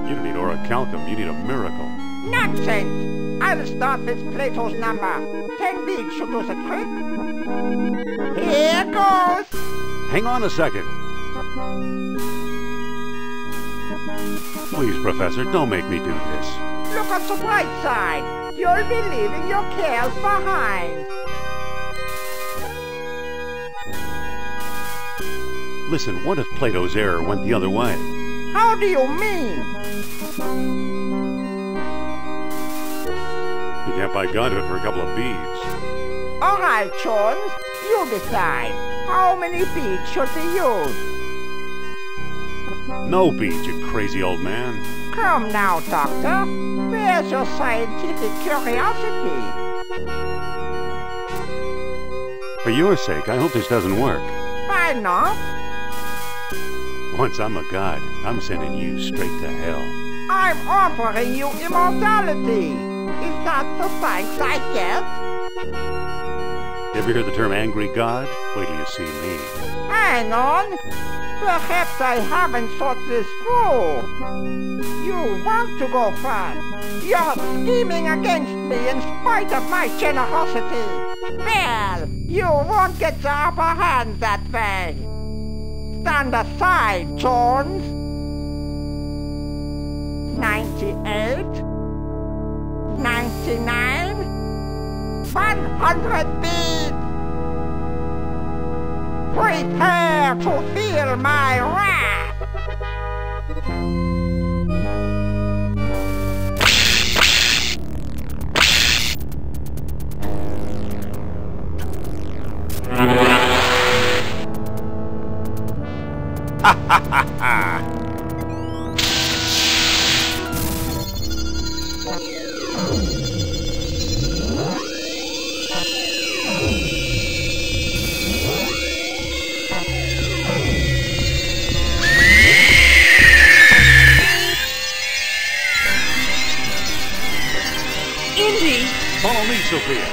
You don't need orichalcum, you need a miracle. Nonsense! I'll start with Plato's number. 10 beads should do the trick. Here goes! Hang on a second. Please, Professor, don't make me do this. Look on the bright side. You'll be leaving your cares behind. Listen, what if Plato's error went the other way? How do you mean? You can't buy Godhood for a couple of beads. All right, Jones. You decide. How many beads should be used? No beat, you crazy old man. Come now, Doctor. Where's your scientific curiosity? For your sake, I hope this doesn't work. Why not? Once I'm a god, I'm sending you straight to hell. I'm offering you immortality. Is that the thanks I get? Ever hear the term angry god? Wait till you see me. Hang on. Perhaps I haven't thought this through. You want to go first. You're scheming against me in spite of my generosity. Well, you won't get the upper hand that way. Stand aside, Jones. 98, 99, 100 beats. Prepare to feel my wrath! Ha ha ha ha! Indy! Follow me, Sophia.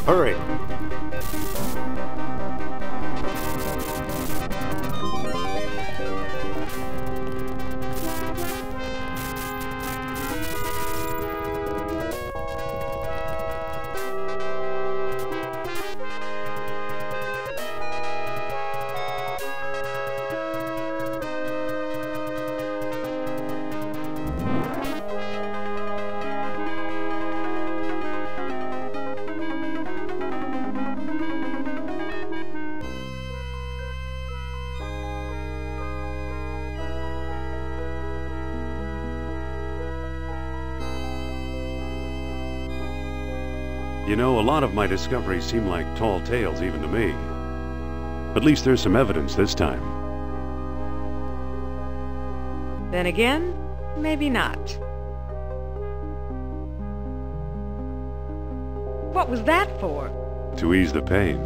Hurry. You know, a lot of my discoveries seem like tall tales even to me. At least there's some evidence this time. Then again, maybe not. What was that for? To ease the pain.